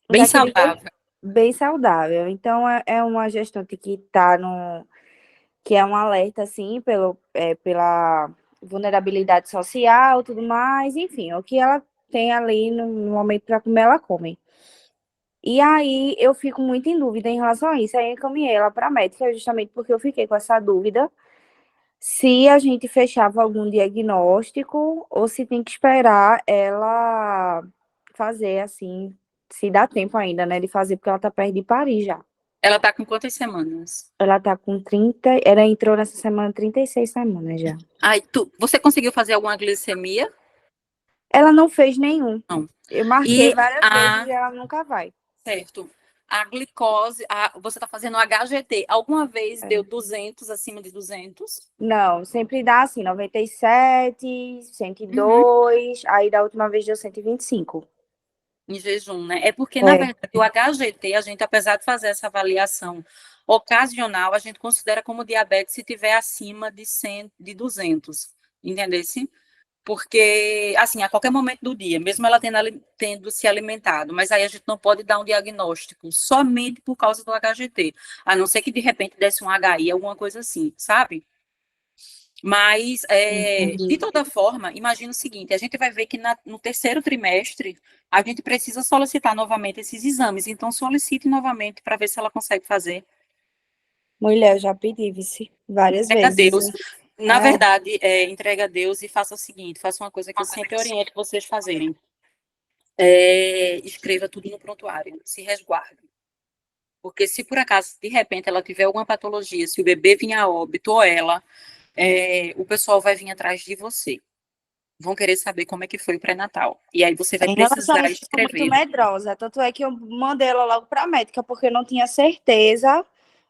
Bem Daquele jeito, saudável. bem saudável. Então é uma gestante que tá no. Que é um alerta, assim, pela vulnerabilidade social, tudo mais, enfim, o que ela tem ali no momento para comer, ela come. E aí eu fico muito em dúvida em relação a isso. Aí eu encaminhei ela para a médica, justamente porque eu fiquei com essa dúvida se a gente fechava algum diagnóstico ou se tem que esperar ela fazer assim, se dá tempo ainda, né, de fazer, porque ela tá perto de Paris já. Ela tá com quantas semanas? Ela tá com 30, ela entrou nessa semana 36 semanas já. Ai, você conseguiu fazer alguma glicemia? Ela não fez nenhum. Não. Eu marquei E várias vezes e ela nunca vai. certo. A glicose, você está fazendo HGT. Alguma vez deu 200, acima de 200? Não, sempre dá assim, 97, Uhum. 102, aí da última vez deu 125. Em jejum, né? É porque, na verdade, o HGT, a gente, apesar de fazer essa avaliação ocasional, a gente considera como diabetes se tiver acima de 100, de 200. Entendesse? Porque, assim, a qualquer momento do dia, mesmo ela tendo se alimentado, mas aí a gente não pode dar um diagnóstico somente por causa do HGT, a não ser que de repente desse um HI, alguma coisa assim, sabe? Mas, Entendi. de toda forma, imagina o seguinte, a gente vai ver que no terceiro trimestre, a gente precisa solicitar novamente esses exames, então solicite novamente para ver se ela consegue fazer. Mulher, eu já pedi, vice, várias Entrega a vezes. Deus. Na É, verdade, entrega a Deus e faça o seguinte, faça uma coisa que eu sempre oriento vocês fazerem. Escreva tudo no prontuário, se resguarde. Porque se por acaso, de repente, ela tiver alguma patologia, se o bebê vinha a óbito ou ela, o pessoal vai vir atrás de você. Vão querer saber como é que foi o pré-natal. E aí você vai em relação a precisar isso, eu sou muito escrever. medrosa. Tanto é que eu mandei ela logo para a médica, porque eu não tinha certeza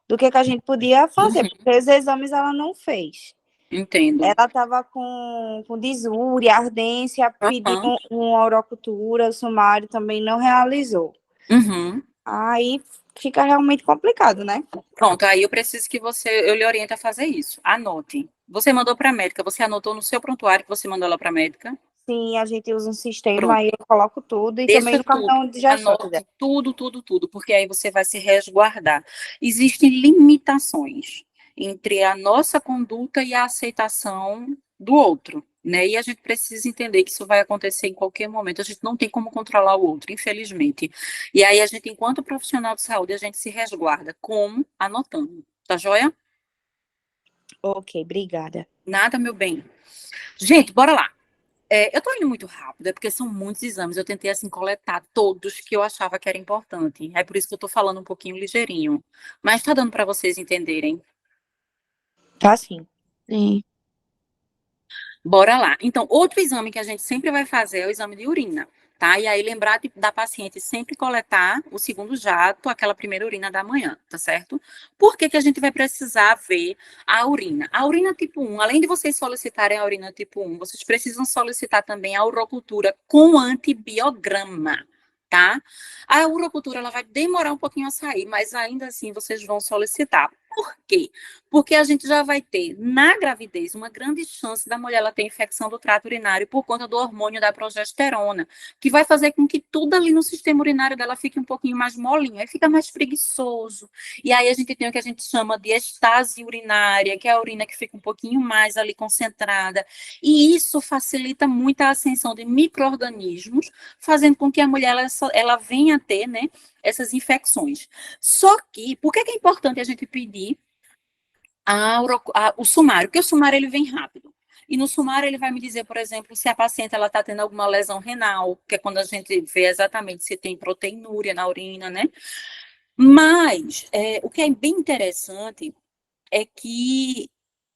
do que a gente podia fazer, Uhum, porque os exames ela não fez. entendo. Ela estava com disúria, ardência, pediu Uhum, uma orocultura, o sumário também não realizou. uhum. Aí fica realmente complicado, né? Pronto, aí eu preciso que eu lhe oriente a fazer isso. Anote. Você mandou para a médica, você anotou no seu prontuário que você mandou ela para a médica? Sim, a gente usa um sistema, Pronto. aí eu coloco tudo e também Deixa no tudo. cartão de gestante dela. Anote tudo, tudo, tudo, porque aí você vai se resguardar. Existem limitações entre a nossa conduta e a aceitação do outro, né? E a gente precisa entender que isso vai acontecer em qualquer momento. A gente não tem como controlar o outro, infelizmente. E aí a gente, enquanto profissional de saúde, a gente se resguarda. Como? Anotando. Tá joia? Ok, obrigada. Nada, meu bem. Gente, bora lá. Eu tô indo muito rápido, é porque são muitos exames. Eu tentei, assim, coletar todos que eu achava que era importante. É por isso que eu tô falando um pouquinho ligeirinho. Mas tá dando para vocês entenderem. Tá sim. Sim. Bora lá. Então, outro exame que a gente sempre vai fazer é o exame de urina, tá? E aí, lembrar da paciente sempre coletar o segundo jato, aquela primeira urina da manhã, tá certo? Por que que a gente vai precisar ver a urina? A urina tipo 1, além de vocês solicitarem a urina tipo 1, vocês precisam solicitar também a urocultura com antibiograma. Tá? A urocultura ela vai demorar um pouquinho a sair, mas ainda assim vocês vão solicitar. Por quê? Porque a gente já vai ter, na gravidez, uma grande chance da mulher ela ter infecção do trato urinário por conta do hormônio da progesterona, que vai fazer com que tudo ali no sistema urinário dela fique um pouquinho mais molinho, aí fica mais preguiçoso. E aí a gente tem o que a gente chama de estase urinária, que é a urina que fica um pouquinho mais ali concentrada. E isso facilita muito a ascensão de micro-organismos, fazendo com que a mulher ela venha a ter, né, essas infecções. Só que, por que é importante a gente pedir o sumário? Porque o sumário ele vem rápido. E no sumário ele vai me dizer, por exemplo, se a paciente ela está tendo alguma lesão renal, que é quando a gente vê exatamente se tem proteinúria na urina, né? Mas o que é bem interessante é que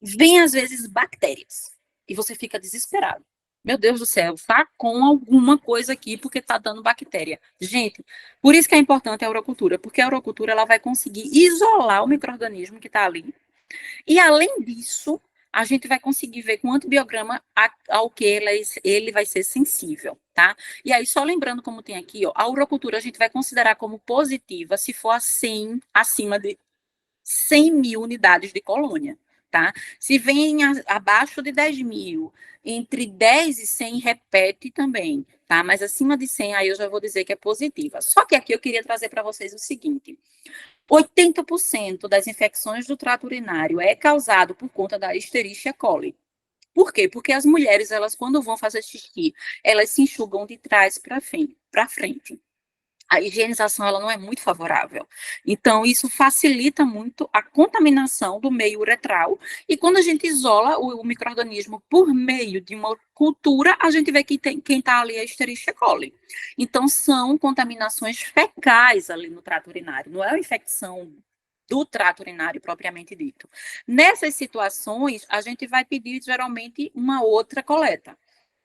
vem às vezes bactérias e você fica desesperado. Meu Deus do céu, tá com alguma coisa aqui porque tá dando bactéria. Gente, por isso que é importante a urocultura, porque a urocultura ela vai conseguir isolar o micro-organismo que está ali. E além disso, a gente vai conseguir ver com o antibiograma ao que ele vai ser sensível, tá? E aí, só lembrando como tem aqui, ó, a urocultura a gente vai considerar como positiva se for acima de 100 mil unidades de colônia, tá? Se vem abaixo de 10 mil, entre 10 e 100 repete também, tá? Mas acima de 100 aí eu já vou dizer que é positiva. Só que aqui eu queria trazer para vocês o seguinte: 80% das infecções do trato urinário é causado por conta da Escherichia coli. Por quê? Porque as mulheres, elas quando vão fazer xixi, elas se enxugam de trás para frente. A higienização ela não é muito favorável. Então, isso facilita muito a contaminação do meio uretral. E quando a gente isola o micro-organismo por meio de uma cultura, a gente vê que quem está ali é a Escherichia coli. Então, são contaminações fecais ali no trato urinário, não é uma infecção do trato urinário propriamente dito. Nessas situações, a gente vai pedir geralmente uma outra coleta.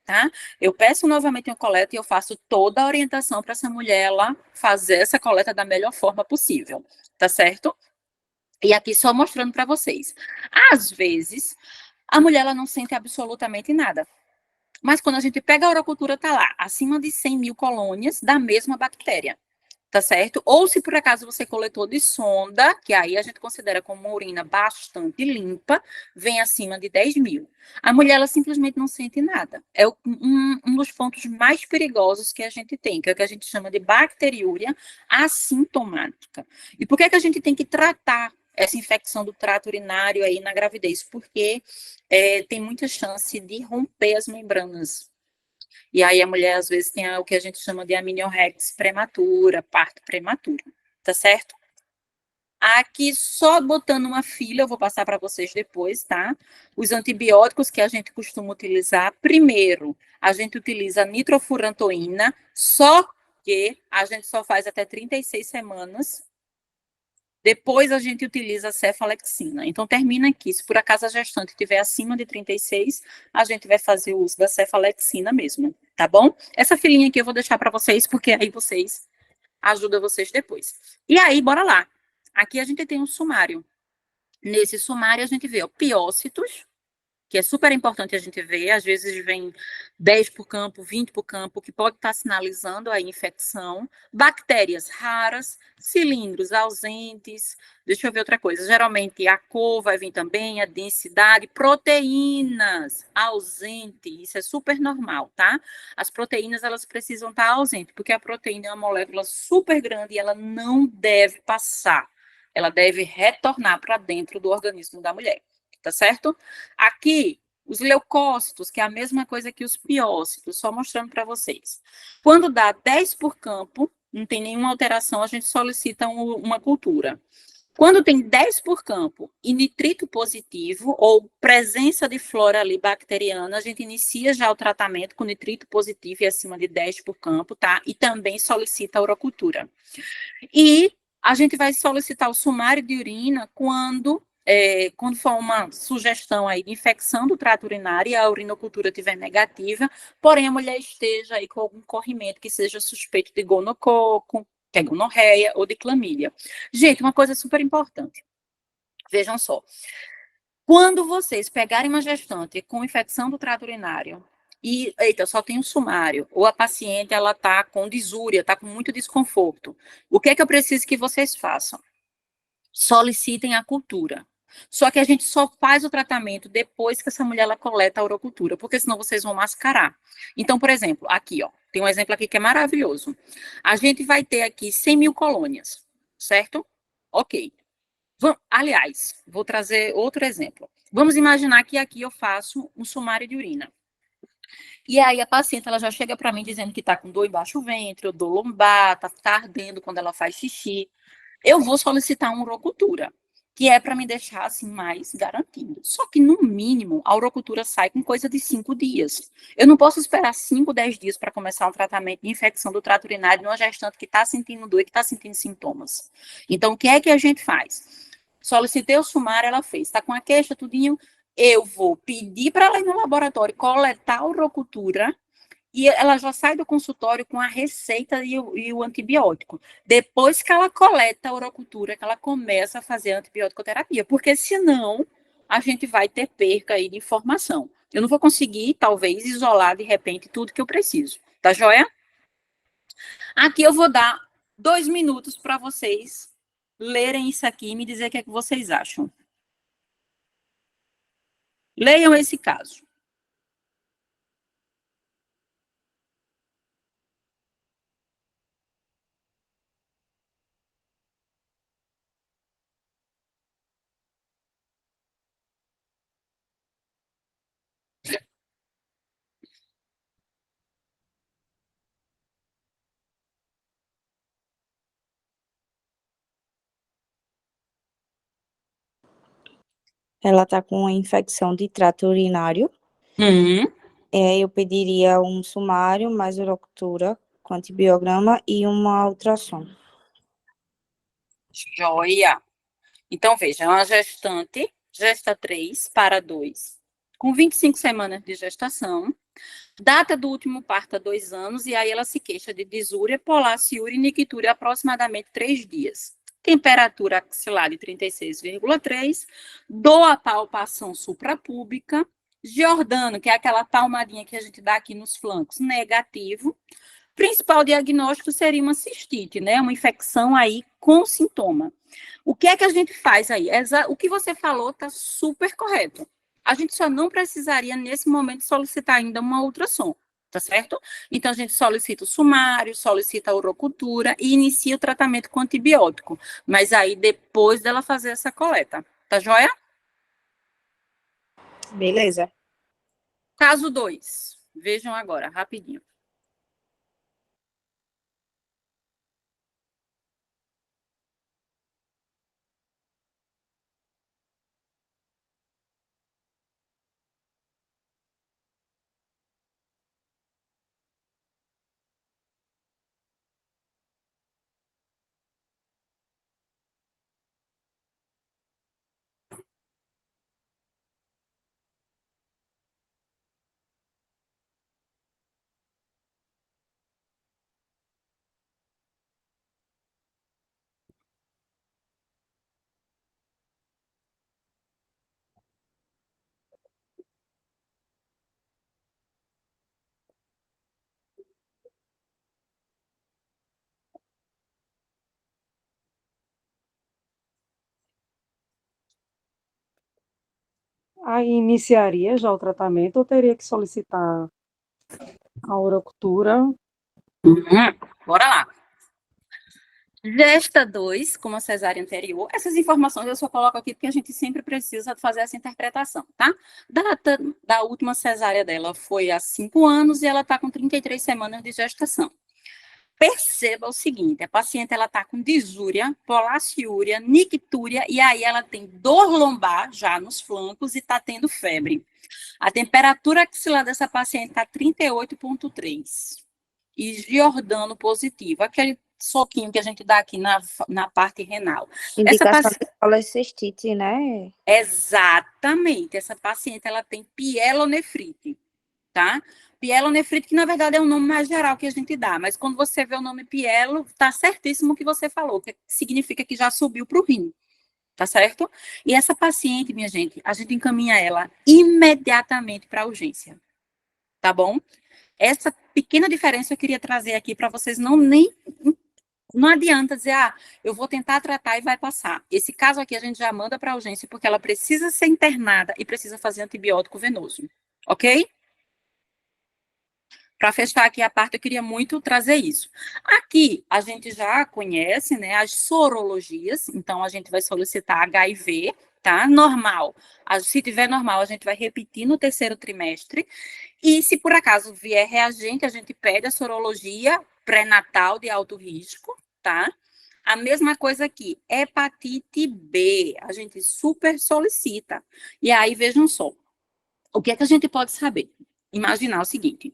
Tá? Eu peço novamente uma coleta e eu faço toda a orientação para essa mulher ela fazer essa coleta da melhor forma possível, tá certo? E aqui só mostrando para vocês. Às vezes, a mulher ela não sente absolutamente nada. Mas quando a gente pega a urocultura, tá lá, acima de 100 mil colônias da mesma bactéria. Tá certo? Ou se por acaso você coletou de sonda, que aí a gente considera como uma urina bastante limpa, vem acima de 10 mil. A mulher, ela simplesmente não sente nada. É um dos pontos mais perigosos que a gente tem, que é o que a gente chama de bacteriúria assintomática. E por que é que a gente tem que tratar essa infecção do trato urinário aí na gravidez, porque tem muita chance de romper as membranas. E aí a mulher, às vezes, tem o que a gente chama de amniorrex prematura, parto prematuro, tá certo? Aqui, só botando uma fila, eu vou passar para vocês depois, tá? Os antibióticos que a gente costuma utilizar, primeiro, a gente utiliza nitrofurantoína, só que a gente só faz até 36 semanas. Depois a gente utiliza a cefalexina. Então, termina aqui. Se por acaso a gestante estiver acima de 36, a gente vai fazer o uso da cefalexina mesmo, tá bom? Essa filinha aqui eu vou deixar para vocês, porque aí vocês ajudam vocês depois. E aí, bora lá. Aqui a gente tem um sumário. Nesse sumário a gente vê piócitos, que é super importante a gente ver, às vezes vem 10 por campo, 20 por campo, que pode estar sinalizando a infecção, bactérias raras, cilindros ausentes, deixa eu ver outra coisa, geralmente a cor vai vir também, a densidade, proteínas ausentes, isso é super normal, tá? As proteínas, elas precisam estar ausentes, porque a proteína é uma molécula super grande e ela não deve passar, ela deve retornar para dentro do organismo da mulher. Tá certo? Aqui, os leucócitos, que é a mesma coisa que os piócitos, só mostrando para vocês. Quando dá 10 por campo, não tem nenhuma alteração, a gente solicita uma cultura. Quando tem 10 por campo e nitrito positivo, ou presença de flora ali bacteriana, a gente inicia já o tratamento com nitrito positivo e acima de 10 por campo, tá? E também solicita a urocultura. E a gente vai solicitar o sumário de urina quando for uma sugestão aí de infecção do trato urinário e a urinocultura estiver negativa, porém a mulher esteja aí com algum corrimento que seja suspeito de gonococo, que é gonorreia ou de clamídia. Gente, uma coisa super importante. Vejam só. Quando vocês pegarem uma gestante com infecção do trato urinário e, eita, só tem um sumário, ou a paciente, ela tá com disúria, tá com muito desconforto, o que é que eu preciso que vocês façam? Solicitem a cultura. Só que a gente só faz o tratamento depois que essa mulher ela coleta a urocultura, porque senão vocês vão mascarar. Então, por exemplo, aqui, ó, tem um exemplo aqui que é maravilhoso. A gente vai ter aqui 100 mil colônias, certo? Ok. Aliás, vou trazer outro exemplo. Vamos imaginar que aqui eu faço um sumário de urina. E aí a paciente ela já chega para mim dizendo que está com dor embaixo do ventre, ou dor lombar, tá ardendo quando ela faz xixi. Eu vou solicitar uma urocultura, que é para me deixar assim mais garantido. Só que, no mínimo, a urocultura sai com coisa de 5 dias. Eu não posso esperar 5, 10 dias para começar um tratamento de infecção do trato urinário numa gestante que está sentindo dor e que está sentindo sintomas. Então, o que é que a gente faz? Solicitei o sumário, ela fez. Está com a queixa, tudinho. Eu vou pedir para ela ir no laboratório coletar a urocultura e ela já sai do consultório com a receita e o antibiótico. Depois que ela coleta a urocultura, que ela começa a fazer a antibiótico-terapia, porque senão a gente vai ter perca aí de informação. Eu não vou conseguir, talvez, isolar de repente tudo que eu preciso. Tá joia? Aqui eu vou dar 2 minutos para vocês lerem isso aqui e me dizer o que é que vocês acham. Leiam esse caso. Ela tá com uma infecção de trato urinário. Eu pediria um sumário, mais urocultura, com antibiograma e uma ultrassom. Joia. Então, veja, é uma gestante, gesta 3 para 2, com 25 semanas de gestação, data do último parto há 2 anos, e aí ela se queixa de disúria, polaciúria e nictúria há aproximadamente 3 dias. Temperatura axilar de 36,3, dor à palpação suprapúbica, Giordano, que é aquela palmadinha que a gente dá aqui nos flancos, negativo. Principal diagnóstico seria uma cistite, né? Uma infecção aí com sintoma. O que é que a gente faz aí? O que você falou está super correto. A gente só não precisaria, nesse momento, solicitar ainda uma ultrassom, tá certo? Então, a gente solicita o sumário, solicita a urocultura e inicia o tratamento com antibiótico, mas aí depois dela fazer essa coleta, tá joia? Beleza. Caso 2, vejam agora, rapidinho. Aí iniciaria já o tratamento ou teria que solicitar a urocultura? Bora lá. Gesta 2, como a cesárea anterior, essas informações eu só coloco aqui porque a gente sempre precisa fazer essa interpretação, tá? Data da última cesárea dela foi há 5 anos e ela está com 33 semanas de gestação. Perceba o seguinte, a paciente ela está com disúria, polaciúria, nictúria e aí ela tem dor lombar já nos flancos e está tendo febre. A temperatura axilar dessa paciente está 38,3 e Giordano positivo, aquele soquinho que a gente dá aqui na parte renal. Indicação de colecistite, né? Exatamente, essa paciente ela tem pielonefrite, tá? Pielonefrite, que na verdade é o nome mais geral que a gente dá, mas quando você vê o nome pielo, tá certíssimo o que você falou, que significa que já subiu para o rim, tá certo? E essa paciente, minha gente, a gente encaminha ela imediatamente para a urgência, tá bom? Essa pequena diferença eu queria trazer aqui para vocês não adianta dizer, eu vou tentar tratar e vai passar. Esse caso aqui a gente já manda para a urgência porque ela precisa ser internada e precisa fazer antibiótico venoso, ok? Para fechar aqui a parte, eu queria muito trazer isso. Aqui, a gente já conhece, né, as sorologias, então a gente vai solicitar HIV, tá? Normal. Se tiver normal, a gente vai repetir no terceiro trimestre. E se por acaso vier reagente, a gente pede a sorologia pré-natal de alto risco, tá? A mesma coisa aqui, hepatite B, a gente super solicita. E aí, vejam só, o que é que a gente pode saber? Imaginar o seguinte,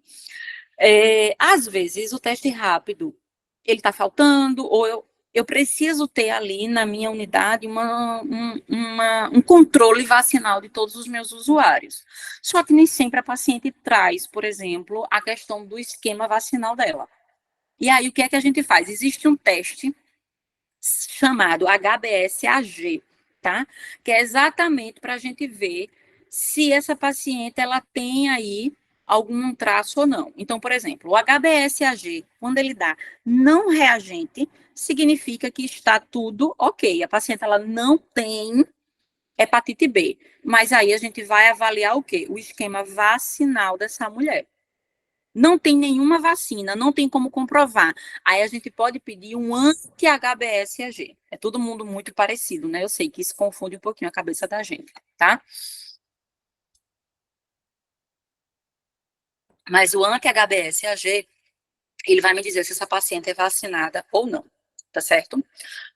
às vezes o teste rápido, ele está faltando, ou eu preciso ter ali na minha unidade um controle vacinal de todos os meus usuários. Só que nem sempre a paciente traz, por exemplo, a questão do esquema vacinal dela. E aí, o que é que a gente faz? Existe um teste chamado HBsAg, tá? Que é exatamente para a gente ver se essa paciente ela tem aí algum traço ou não. Então, por exemplo, o HBsAg, quando ele dá não reagente, significa que está tudo ok. A paciente ela não tem hepatite B, mas aí a gente vai avaliar o quê? O esquema vacinal dessa mulher. Não tem nenhuma vacina, não tem como comprovar. Aí a gente pode pedir um anti-HBsAg. É todo mundo muito parecido, né? Eu sei que isso confunde um pouquinho a cabeça da gente, tá? Mas o anti-HBsAg, ele vai me dizer se essa paciente é vacinada ou não, tá certo?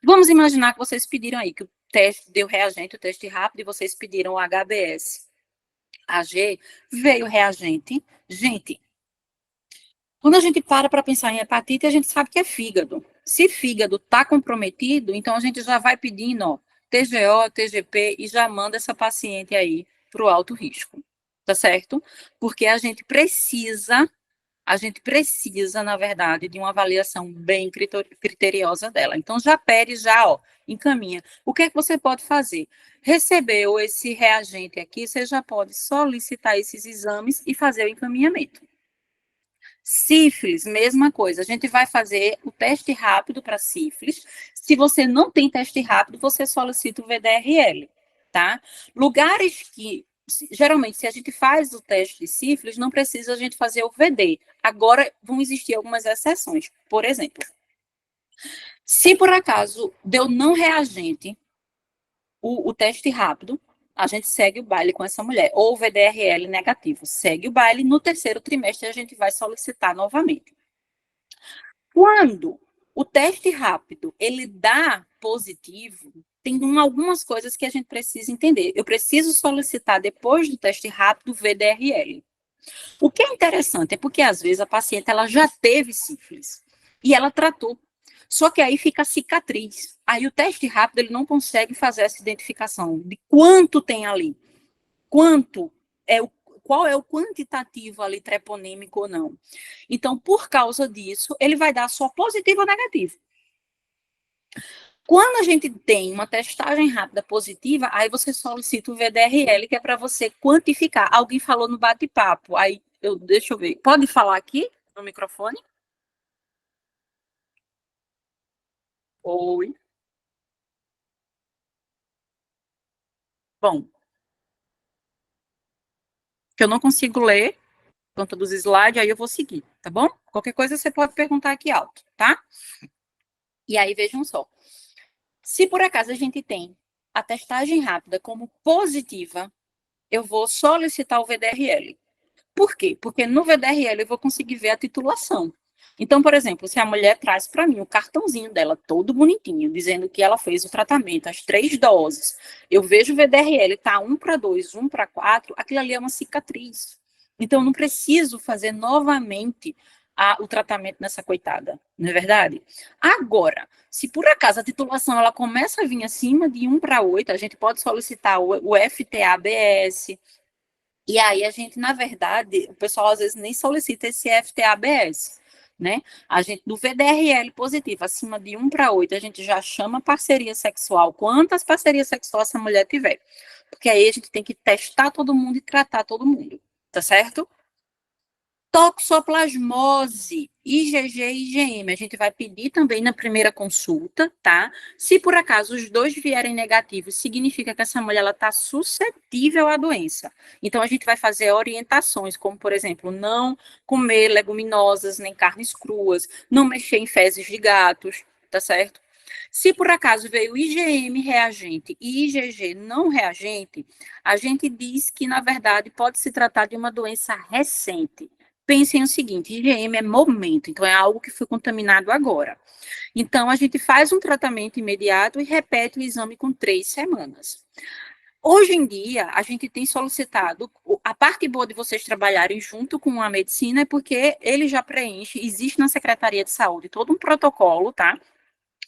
Vamos imaginar que vocês pediram aí, que o teste deu reagente, o teste rápido, e vocês pediram o HBsAg, veio reagente. Gente, quando a gente para pensar em hepatite, a gente sabe que é fígado. Se fígado está comprometido, então a gente já vai pedindo, ó, TGO, TGP e já manda essa paciente aí para o alto risco, tá certo? Porque a gente precisa, na verdade, de uma avaliação bem criteriosa dela. Então, já pede, já, ó, encaminha. O que é que você pode fazer? Recebeu esse reagente aqui, você já pode solicitar esses exames e fazer o encaminhamento. Sífilis, mesma coisa. A gente vai fazer o teste rápido para sífilis. Se você não tem teste rápido, você solicita o VDRL, tá? Lugares que Geralmente, se a gente faz o teste de sífilis, não precisa a gente fazer o VD. Agora, vão existir algumas exceções. Por exemplo, se por acaso deu não reagente o teste rápido, a gente segue o baile com essa mulher. Ou o VDRL negativo, segue o baile. No terceiro trimestre, a gente vai solicitar novamente. Quando o teste rápido, ele dá positivo, tem algumas coisas que a gente precisa entender. Eu preciso solicitar, depois do teste rápido, o VDRL. O que é interessante é porque, às vezes, a paciente ela já teve sífilis e ela tratou. Só que aí fica a cicatriz. Aí o teste rápido ele não consegue fazer essa identificação de quanto tem ali. Quanto é o qual é o quantitativo ali treponêmico ou não. Então, por causa disso, ele vai dar só positivo ou negativo. Quando a gente tem uma testagem rápida positiva, aí você solicita o VDRL, que é para você quantificar. Alguém falou no bate-papo, aí deixa eu ver. Pode falar aqui no microfone? Oi. Bom, que eu não consigo ler por conta dos slides, aí eu vou seguir, tá bom? Qualquer coisa você pode perguntar aqui alto, tá? E aí vejam só. Se por acaso a gente tem a testagem rápida como positiva, eu vou solicitar o VDRL. Por quê? Porque no VDRL eu vou conseguir ver a titulação. Então, por exemplo, se a mulher traz para mim o cartãozinho dela todo bonitinho, dizendo que ela fez o tratamento, as 3 doses, eu vejo o VDRL, tá 1:2, 1:4, aquilo ali é uma cicatriz. Então, eu não preciso fazer novamente o tratamento nessa coitada, não é verdade? Agora, se por acaso a titulação ela começa a vir acima de 1:8, a gente pode solicitar o FTA-BS, e aí a gente, na verdade, o pessoal às vezes nem solicita esse FTA-BS, né? A gente, do VDRL positivo, acima de 1:8, a gente já chama parceria sexual. Quantas parcerias sexuais essa mulher tiver? Porque aí a gente tem que testar todo mundo e tratar todo mundo, tá certo? Toxoplasmose, IgG e IgM, a gente vai pedir também na primeira consulta, tá? Se por acaso os dois vierem negativos, significa que essa mulher está suscetível à doença. Então, a gente vai fazer orientações, como, por exemplo, não comer leguminosas nem carnes cruas, não mexer em fezes de gatos, tá certo? Se por acaso veio IgM reagente e IgG não reagente, a gente diz que, na verdade, pode se tratar de uma doença recente. Pensem o seguinte, IgM é momento, então é algo que foi contaminado agora. Então, a gente faz um tratamento imediato e repete o exame com 3 semanas. Hoje em dia, a gente tem solicitado, a parte boa de vocês trabalharem junto com a medicina é porque ele já preenche, existe na Secretaria de Saúde todo um protocolo, tá?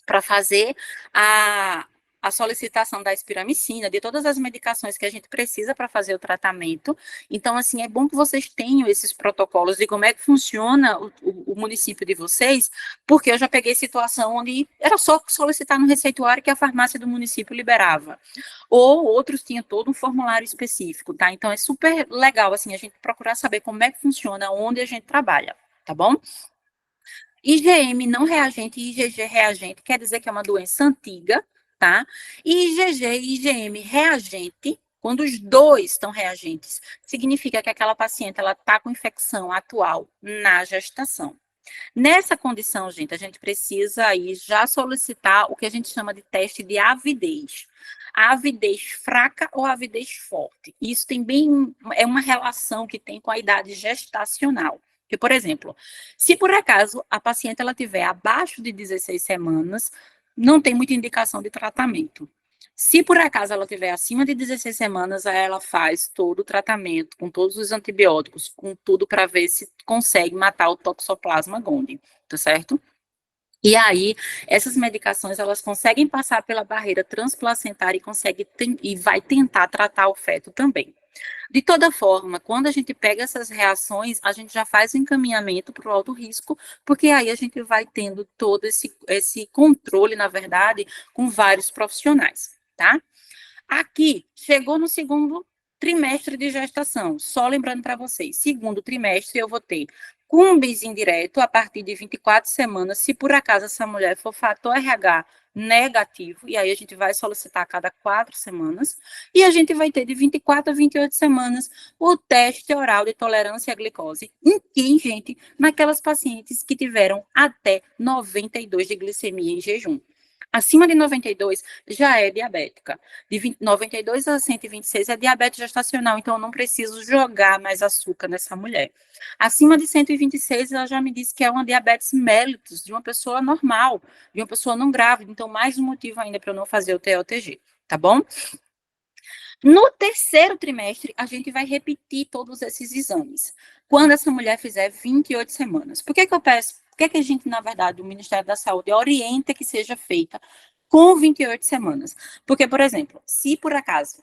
Para fazer a solicitação da espiramicina, de todas as medicações que a gente precisa para fazer o tratamento. Então, assim, é bom que vocês tenham esses protocolos de como é que funciona o município de vocês, porque eu já peguei situação onde era só solicitar no receituário que a farmácia do município liberava. Ou outros tinham todo um formulário específico, tá? Então, é super legal, assim, a gente procurar saber como é que funciona, onde a gente trabalha, tá bom? IgM não reagente e IgG reagente quer dizer que é uma doença antiga, tá? E IgG e IgM reagente, quando os dois estão reagentes, significa que aquela paciente ela está com infecção atual na gestação. Nessa condição, gente, a gente precisa aí já solicitar o que a gente chama de teste de avidez. A avidez fraca ou a avidez forte. Isso tem é uma relação que tem com a idade gestacional. Porque, por exemplo, se por acaso a paciente ela tiver abaixo de 16 semanas, não tem muita indicação de tratamento. Se por acaso ela tiver acima de 16 semanas, aí ela faz todo o tratamento, com todos os antibióticos, com tudo para ver se consegue matar o Toxoplasma gondii, tá certo? E aí, essas medicações, elas conseguem passar pela barreira transplacentária e vai tentar tratar o feto também. De toda forma, quando a gente pega essas reações, a gente já faz o encaminhamento para o alto risco, porque aí a gente vai tendo todo esse controle, na verdade, com vários profissionais, tá? Aqui, chegou no segundo trimestre de gestação, só lembrando para vocês, segundo trimestre eu vou ter Com um bis indireto, a partir de 24 semanas, se por acaso essa mulher for fator RH negativo, e aí a gente vai solicitar a cada 4 semanas, e a gente vai ter de 24 a 28 semanas o teste oral de tolerância à glicose. Em quem, gente? Naquelas pacientes que tiveram até 92 de glicemia em jejum. Acima de 92 já é diabética. De 92 a 126 é diabetes gestacional, então eu não preciso jogar mais açúcar nessa mulher. Acima de 126, ela já me disse que é uma diabetes mellitus, de uma pessoa normal, de uma pessoa não grávida, então mais um motivo ainda para eu não fazer o TOTG, tá bom? No terceiro trimestre, a gente vai repetir todos esses exames. Quando essa mulher fizer 28 semanas. Por que que eu peço? Por que que a gente, na verdade, o Ministério da Saúde orienta que seja feita com 28 semanas? Porque, por exemplo, se por acaso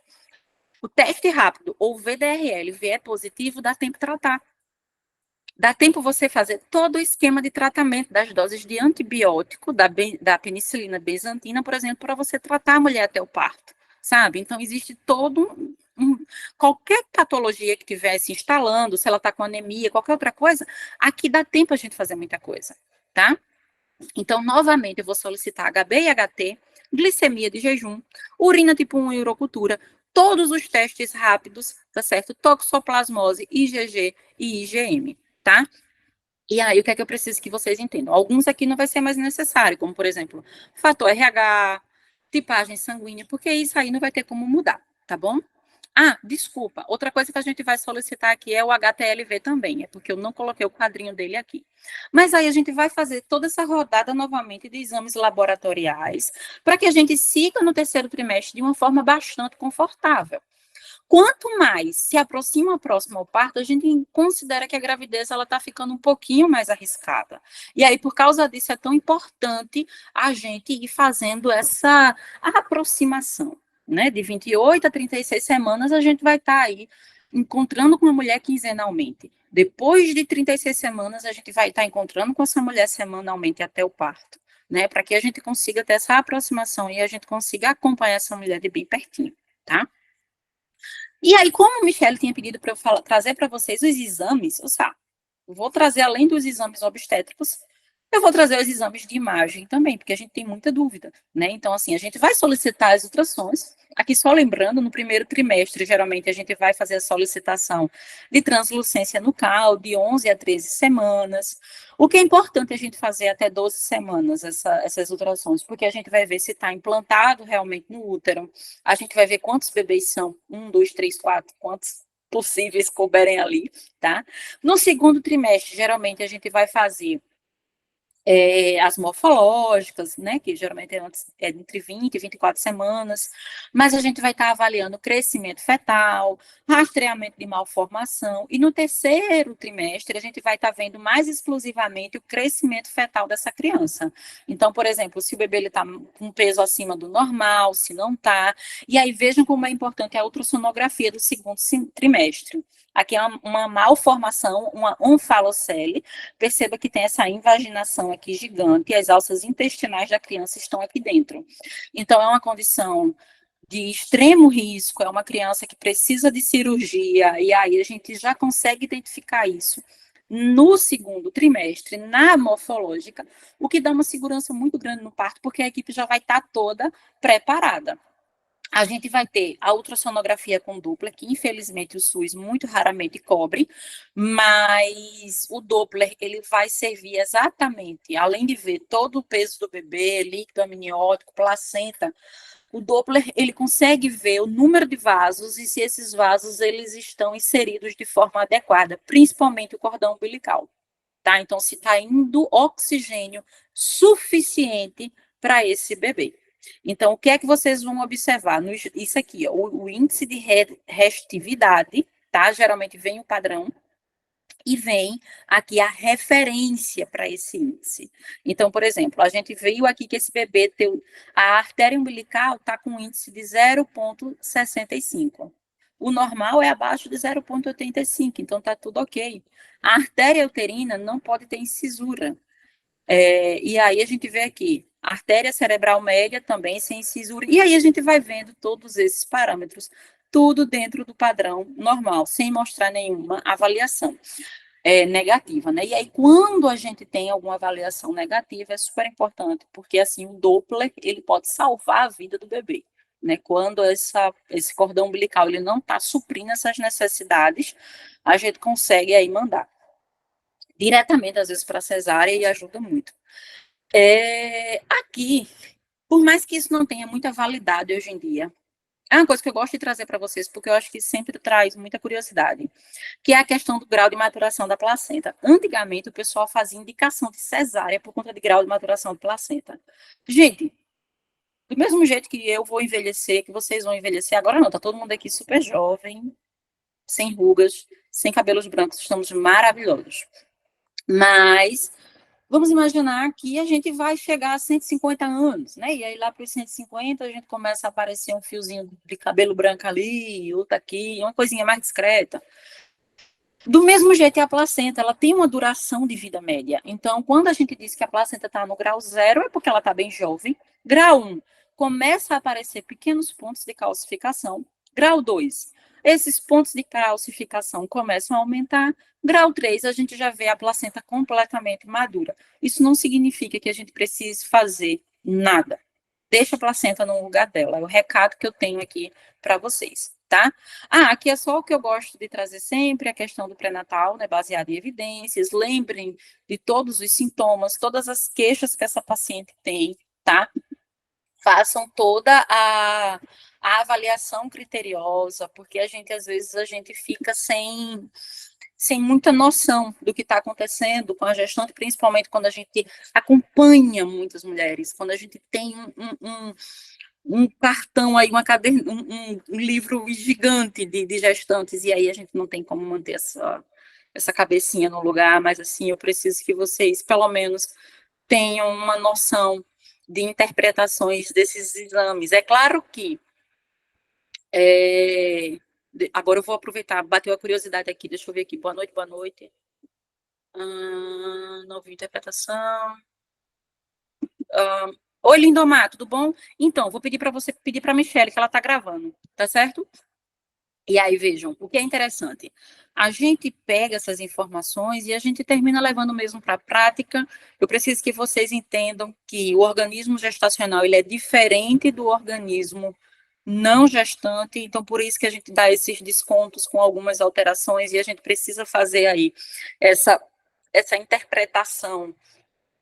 o teste rápido ou o VDRL vier positivo, dá tempo de tratar. Dá tempo você fazer todo o esquema de tratamento das doses de antibiótico, da penicilina benzatina, por exemplo, para você tratar a mulher até o parto, sabe? Então, existe qualquer patologia que estiver se instalando, se ela está com anemia, qualquer outra coisa, aqui dá tempo a gente fazer muita coisa, tá? Então, novamente, eu vou solicitar HB e HT, glicemia de jejum, urina tipo 1 e urocultura, todos os testes rápidos, tá certo? Toxoplasmose, IgG e IgM, tá? E aí, o que é que eu preciso que vocês entendam? Alguns aqui não vai ser mais necessário, como, por exemplo, fator RH, tipagem sanguínea, porque isso aí não vai ter como mudar, tá bom? Ah, desculpa, outra coisa que a gente vai solicitar aqui é o HTLV também, é porque eu não coloquei o quadrinho dele aqui. Mas aí a gente vai fazer toda essa rodada novamente de exames laboratoriais, para que a gente siga no terceiro trimestre de uma forma bastante confortável. Quanto mais se aproxima próximo ao parto, a gente considera que a gravidez ela está ficando um pouquinho mais arriscada. E aí, por causa disso, é tão importante a gente ir fazendo essa aproximação, né? De 28 a 36 semanas, a gente vai estar aí encontrando com uma mulher quinzenalmente. Depois de 36 semanas, a gente vai estar encontrando com essa mulher semanalmente até o parto, né? Para que a gente consiga ter essa aproximação e a gente consiga acompanhar essa mulher de bem pertinho, tá? E aí, como a Michelle tinha pedido para eu trazer para vocês os exames, eu vou trazer, além dos exames obstétricos, eu vou trazer os exames de imagem também, porque a gente tem muita dúvida, né? Então, assim, a gente vai solicitar as ultrassons. Aqui, só lembrando, no primeiro trimestre, geralmente, a gente vai fazer a solicitação de translucência nucal, de 11 a 13 semanas. O que é importante a gente fazer até 12 semanas, essas ultrassons, porque a gente vai ver se está implantado realmente no útero, a gente vai ver quantos bebês são, 1, 2, 3, 4, quantos possíveis couberem ali, tá? No segundo trimestre, geralmente, a gente vai fazer as morfológicas, né, que geralmente é entre 20 e 24 semanas, mas a gente vai estar avaliando o crescimento fetal, rastreamento de malformação, e no terceiro trimestre a gente vai estar vendo mais exclusivamente o crescimento fetal dessa criança. Então, por exemplo, se o bebê está com peso acima do normal, se não está, e aí vejam como é importante a ultrassonografia do segundo trimestre. Aqui é uma malformação, uma onfalocele. Perceba que tem essa invaginação aqui gigante e as alças intestinais da criança estão aqui dentro. Então, é uma condição de extremo risco, é uma criança que precisa de cirurgia, e aí a gente já consegue identificar isso no segundo trimestre, na morfológica, o que dá uma segurança muito grande no parto, porque a equipe já vai estar toda preparada. A gente vai ter a ultrassonografia com Doppler, que infelizmente o SUS muito raramente cobre, mas o Doppler ele vai servir exatamente, além de ver todo o peso do bebê, líquido amniótico, placenta, o Doppler ele consegue ver o número de vasos e se esses vasos eles estão inseridos de forma adequada, principalmente o cordão umbilical, tá? Então, se está indo oxigênio suficiente para esse bebê. Então, o que é que vocês vão observar? Isso aqui, ó, o índice de restividade, tá? Geralmente vem o padrão e vem aqui a referência para esse índice. Então, por exemplo, a gente viu aqui que esse bebê, a artéria umbilical está com um índice de 0,65. O normal é abaixo de 0,85, então está tudo ok. A artéria uterina não pode ter incisura. E aí a gente vê aqui, artéria cerebral média também sem cisura, e aí a gente vai vendo todos esses parâmetros, tudo dentro do padrão normal, sem mostrar nenhuma avaliação. negativa, né? E aí, quando a gente tem alguma avaliação negativa, é super importante, porque, assim, o Doppler, ele pode salvar a vida do bebê, né? Quando esse cordão umbilical, ele não está suprindo essas necessidades, a gente consegue aí mandar diretamente, às vezes, para cesárea e ajuda muito. Aqui, por mais que isso não tenha muita validade hoje em dia, é uma coisa que eu gosto de trazer para vocês, porque eu acho que sempre traz muita curiosidade, que é a questão do grau de maturação da placenta. Antigamente, o pessoal fazia indicação de cesárea por conta de grau de maturação da placenta. Gente, do mesmo jeito que eu vou envelhecer, que vocês vão envelhecer, agora não, tá todo mundo aqui super jovem, sem rugas, sem cabelos brancos, estamos maravilhosos. Mas vamos imaginar que a gente vai chegar a 150 anos, né? E aí lá para os 150 a gente começa a aparecer um fiozinho de cabelo branco ali, outro aqui, uma coisinha mais discreta. Do mesmo jeito, a placenta, ela tem uma duração de vida média. Então, quando a gente diz que a placenta está no grau 0, é porque ela está bem jovem. Grau 1, começa a aparecer pequenos pontos de calcificação. Grau 2, esses pontos de calcificação começam a aumentar. Grau 3, a gente já vê a placenta completamente madura. Isso não significa que a gente precise fazer nada. Deixa a placenta no lugar dela. É o recado que eu tenho aqui para vocês, tá? Aqui é só o que eu gosto de trazer sempre, a questão do pré-natal, né, baseado em evidências. Lembrem de todos os sintomas, todas as queixas que essa paciente tem, tá? Façam toda a avaliação criteriosa, porque às vezes, a gente fica sem muita noção do que está acontecendo com a gestante, principalmente quando a gente acompanha muitas mulheres, quando a gente tem um cartão aí, um livro gigante de gestantes, e aí a gente não tem como manter essa cabecinha no lugar, mas assim, eu preciso que vocês, pelo menos, tenham uma noção de interpretações desses exames. É claro que agora eu vou aproveitar, bateu a curiosidade aqui, deixa eu ver aqui. Boa noite, boa noite. Não vi interpretação. Oi, Lindomar, tudo bom? Então, vou pedir para você pedir para a Michelle, que ela está gravando, tá certo? E aí, vejam, o que é interessante. A gente pega essas informações e a gente termina levando mesmo para a prática. Eu preciso que vocês entendam que o organismo gestacional ele é diferente do organismo não gestante, então por isso que a gente dá esses descontos com algumas alterações e a gente precisa fazer aí essa interpretação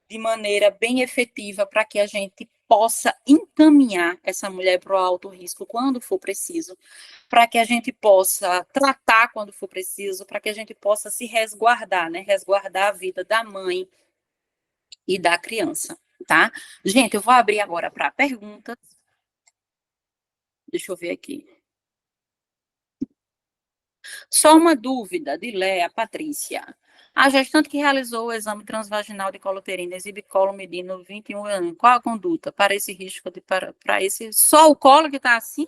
de maneira bem efetiva para que a gente possa encaminhar essa mulher para o alto risco quando for preciso, para que a gente possa tratar quando for preciso, para que a gente possa se resguardar, né? Resguardar a vida da mãe e da criança, tá? Gente, eu vou abrir agora para perguntas. Deixa eu ver aqui. Só uma dúvida de Léa Patrícia. A gestante que realizou o exame transvaginal de coloterina exibe colo medindo 21 anos. Qual a conduta para esse risco para esse. Só o colo que está assim?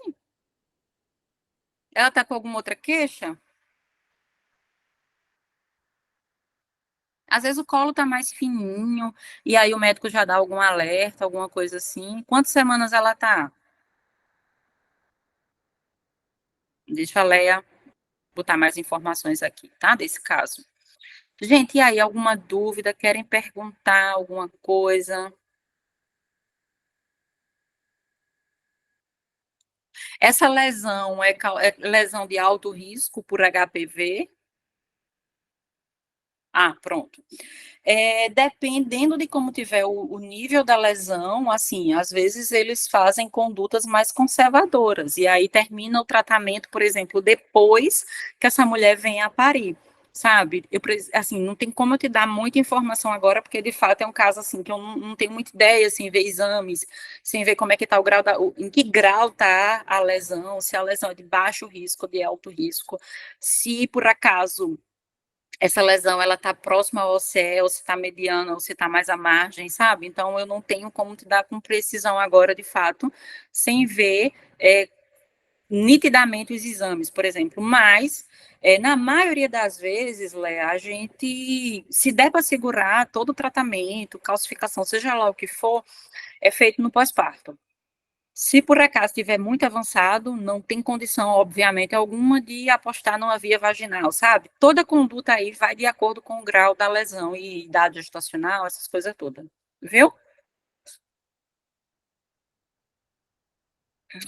Ela está com alguma outra queixa? Às vezes o colo está mais fininho, e aí o médico já dá algum alerta, alguma coisa assim. Quantas semanas ela está? Deixa a Léa botar mais informações aqui, tá? Desse caso. Gente, e aí, alguma dúvida? Querem perguntar alguma coisa? Essa lesão é lesão de alto risco por HPV? Pronto. Dependendo de como tiver o nível da lesão, assim, às vezes eles fazem condutas mais conservadoras, e aí termina o tratamento, por exemplo, depois que essa mulher vem a parir, sabe? Assim, não tem como eu te dar muita informação agora, porque de fato é um caso, assim, que eu não tenho muita ideia, sem ver exames, sem ver como é que está o grau, em que grau está a lesão, se a lesão é de baixo risco, de alto risco, se por acaso essa lesão ela está próxima ao OCE, ou se está mediana, ou se está mais à margem, sabe? Então, eu não tenho como te dar com precisão agora, de fato, sem ver nitidamente os exames, por exemplo. Mas, na maioria das vezes, Léa, a gente, se der para segurar todo o tratamento, calcificação, seja lá o que for, é feito no pós-parto. Se por acaso estiver muito avançado, não tem condição, obviamente, alguma de apostar numa via vaginal, sabe? Toda conduta aí vai de acordo com o grau da lesão e idade gestacional, essas coisas todas. Viu?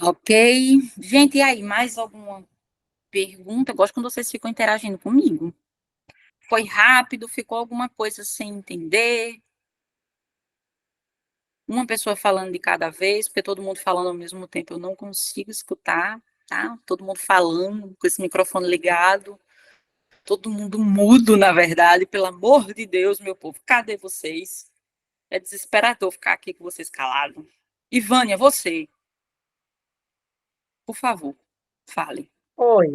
Ok. Gente, e aí, mais alguma pergunta? Eu gosto quando vocês ficam interagindo comigo. Foi rápido? Ficou alguma coisa sem entender? Uma pessoa falando de cada vez, porque todo mundo falando ao mesmo tempo, eu não consigo escutar, tá? Todo mundo falando, com esse microfone ligado, todo mundo mudo, na verdade, pelo amor de Deus, meu povo, cadê vocês? É desesperador ficar aqui com vocês calados. Ivânia, você, por favor, fale. Oi.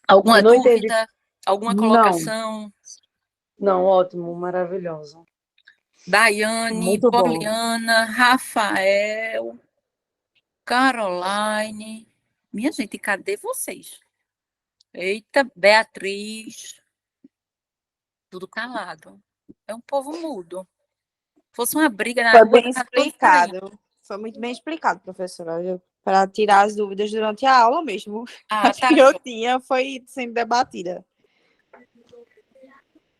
Alguma Eu não entendi. dúvida? Alguma Não. colocação? Não, ótimo, maravilhoso. Daiane, Muito bom. Poliana, Rafael, Caroline. Minha gente, cadê vocês? Eita, Beatriz. Tudo calado. É um povo mudo. Fosse uma briga na Foi rua, bem tá todo por aí. explicado. Foi muito bem explicado, professora, para tirar as dúvidas durante a aula mesmo. Ah, As tá que eu joia. tinha foi sendo debatida.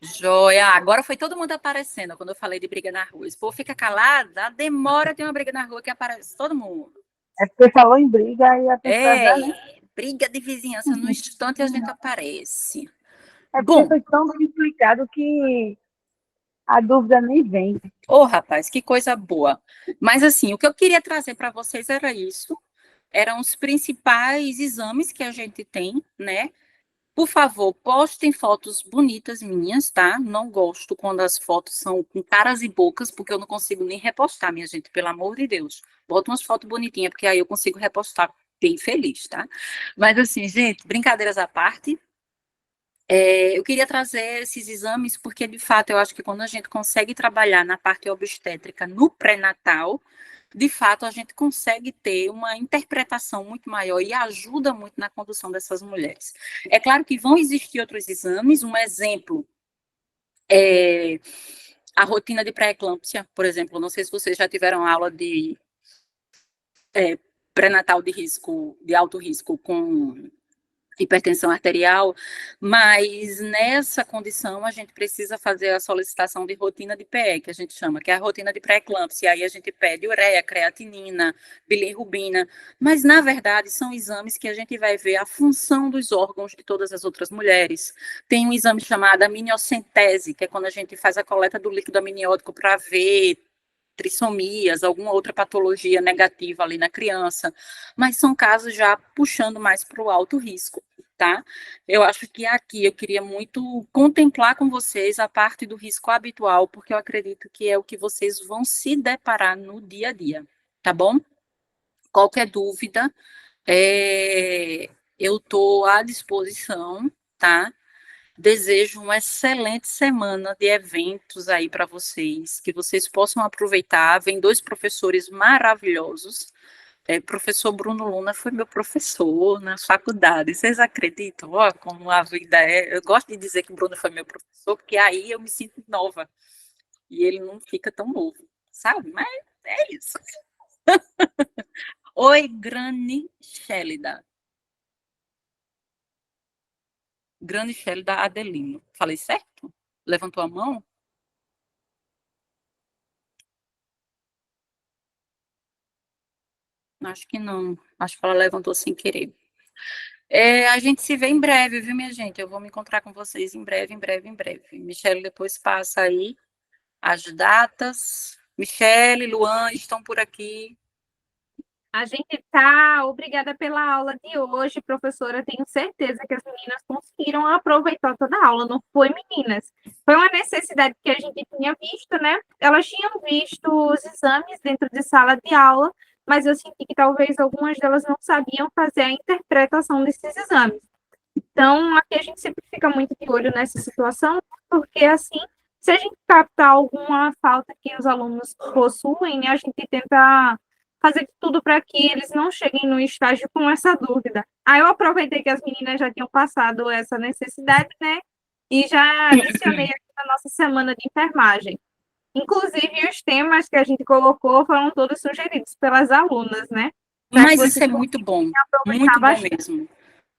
Joia. Agora foi todo mundo aparecendo quando eu falei de briga na rua. Esse povo fica calado, a demora tem uma briga na rua que aparece todo mundo. É porque falou em briga e a pessoa já, né? Briga de vizinhança, no instante a gente aparece. É porque Bom, foi tão bem explicado que a dúvida nem vem. ô rapaz, que coisa boa. Mas assim, o que eu queria trazer para vocês era isso. Eram os principais exames que a gente tem, né? Por favor, postem fotos bonitas minhas, tá? Não gosto quando as fotos são com caras e bocas, porque eu não consigo nem repostar, minha gente, pelo amor de Deus. Bota umas fotos bonitinhas, porque aí eu consigo repostar bem feliz, tá? Mas assim, gente, brincadeiras à parte, eu queria trazer esses exames porque, de fato, eu acho que quando a gente consegue trabalhar na parte obstétrica no pré-natal, de fato, a gente consegue ter uma interpretação muito maior e ajuda muito na condução dessas mulheres. É claro que vão existir outros exames, um exemplo é a rotina de pré-eclâmpsia, por exemplo. Não sei se vocês já tiveram aula de pré-natal de risco, de alto risco com hipertensão arterial, mas nessa condição a gente precisa fazer a solicitação de rotina de PE, que a gente chama, que é a rotina de pré-eclâmpsia, aí a gente pede ureia, creatinina, bilirrubina, mas na verdade são exames que a gente vai ver a função dos órgãos de todas as outras mulheres. Tem um exame chamado amniocentese, que é quando a gente faz a coleta do líquido amniótico para ver trissomias, alguma outra patologia negativa ali na criança, mas são casos já puxando mais para o alto risco, tá? Eu acho que aqui eu queria muito contemplar com vocês a parte do risco habitual, porque eu acredito que é o que vocês vão se deparar no dia a dia, tá bom? Qualquer dúvida, eu estou à disposição, tá? Desejo uma excelente semana de eventos aí para vocês, que vocês possam aproveitar. Vem dois professores maravilhosos. Professor Bruno Luna foi meu professor na faculdade. Vocês acreditam? Ó, como a vida é. Eu gosto de dizer que o Bruno foi meu professor, porque aí eu me sinto nova. E ele não fica tão novo, sabe? Mas é isso. Oi, Grande Shélida. Grande Shélida Adelino. Falei certo? Levantou a mão? Acho que não. Acho que ela levantou sem querer. A gente se vê em breve, viu, minha gente? Eu vou me encontrar com vocês em breve, em breve, em breve. Michele depois passa aí as datas. Michele, Luan estão por aqui. A gente tá obrigada pela aula de hoje, professora. Tenho certeza que as meninas conseguiram aproveitar toda a aula. Não foi, meninas? Foi uma necessidade que a gente tinha visto, né? Elas tinham visto os exames dentro de sala de aula, mas eu senti que talvez algumas delas não sabiam fazer a interpretação desses exames. Então, aqui a gente sempre fica muito de olho nessa situação, porque assim, se a gente captar alguma falta que os alunos possuem, né, a gente tenta fazer de tudo para que eles não cheguem no estágio com essa dúvida. Aí eu aproveitei que as meninas já tinham passado essa necessidade, né? e já adicionei aqui na nossa semana de enfermagem. Inclusive, os temas que a gente colocou foram todos sugeridos pelas alunas, né? Para que Mas isso vocês é muito bom aproveitar muito bom bastante. mesmo.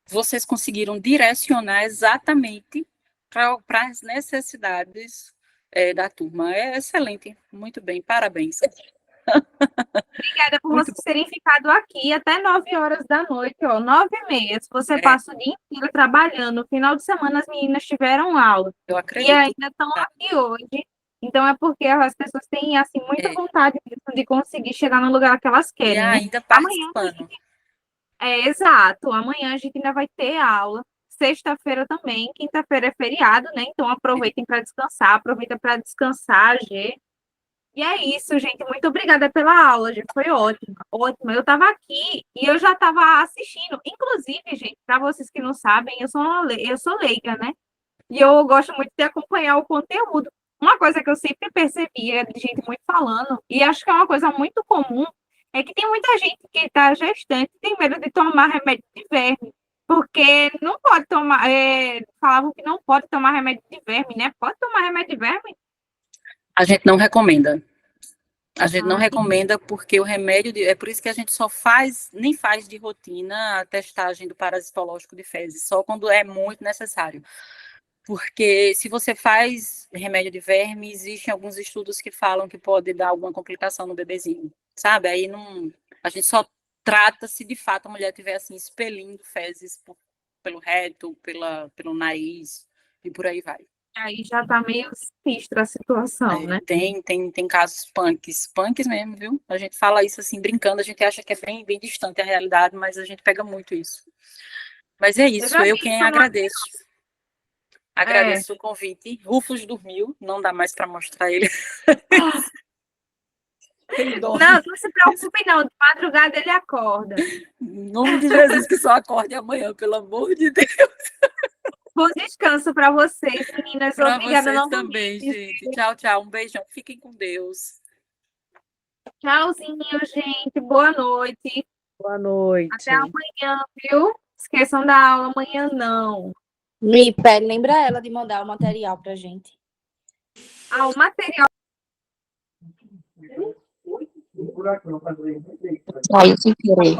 Vocês conseguiram direcionar exatamente para as necessidades da turma. É excelente, muito bem, parabéns. Obrigada por Muito vocês terem ficado aqui até 9 horas da noite, ó, 9h30. Se você É. passa o dia inteiro trabalhando, no final de semana as meninas tiveram aula Eu e acredito. ainda estão aqui hoje. Então é porque as pessoas têm assim muita É. vontade de conseguir chegar no lugar que elas E querem, né? ainda Amanhã, participando. exato. Amanhã a gente ainda vai ter aula. Sexta-feira também. Quinta-feira é feriado, né? Então aproveitem para descansar. Aproveita para descansar, Gê. E é isso, gente. Muito obrigada pela aula, gente. Foi ótima, ótima. Eu estava aqui e eu já estava assistindo. Inclusive, gente, para vocês que não sabem, eu sou leiga, né? E eu gosto muito de acompanhar o conteúdo. Uma coisa que eu sempre percebia de gente muito falando, e acho que é uma coisa muito comum, é que tem muita gente que está gestante e tem medo de tomar remédio de verme. Porque não pode tomar. Falavam que não pode tomar remédio de verme, né? Pode tomar remédio de verme? A gente não recomenda. A gente não Ah, recomenda porque o remédio, é por isso que a gente só nem faz de rotina a testagem do parasitológico de fezes, só quando é muito necessário. Porque se você faz remédio de verme, existem alguns estudos que falam que pode dar alguma complicação no bebezinho, sabe? Aí não, a gente só trata se de fato a mulher estiver assim expelindo fezes pelo reto, pelo nariz e por aí vai. aí já tá meio sinistra a situação, né? Tem casos punks mesmo, viu? A gente fala isso assim, brincando, a gente acha que é bem, bem distante a realidade, mas a gente pega muito isso. Mas é isso, já eu vi quem isso agradeço. Agradeço o convite. Rufus dormiu, não dá mais para mostrar ele. Ele dorme. Não se preocupe não, de madrugada ele acorda. Em nome de Jesus, que só acorde amanhã, pelo amor de Deus. Bom descanso para vocês, meninas. Para Obrigada vocês novamente. também, gente. Tchau, tchau. Um beijão. Fiquem com Deus. Tchauzinho, gente. Boa noite. Boa noite. Até amanhã, viu? Esqueçam da aula amanhã, não. Me pede, lembra ela de mandar o material pra gente. O material. Saiu sem querer.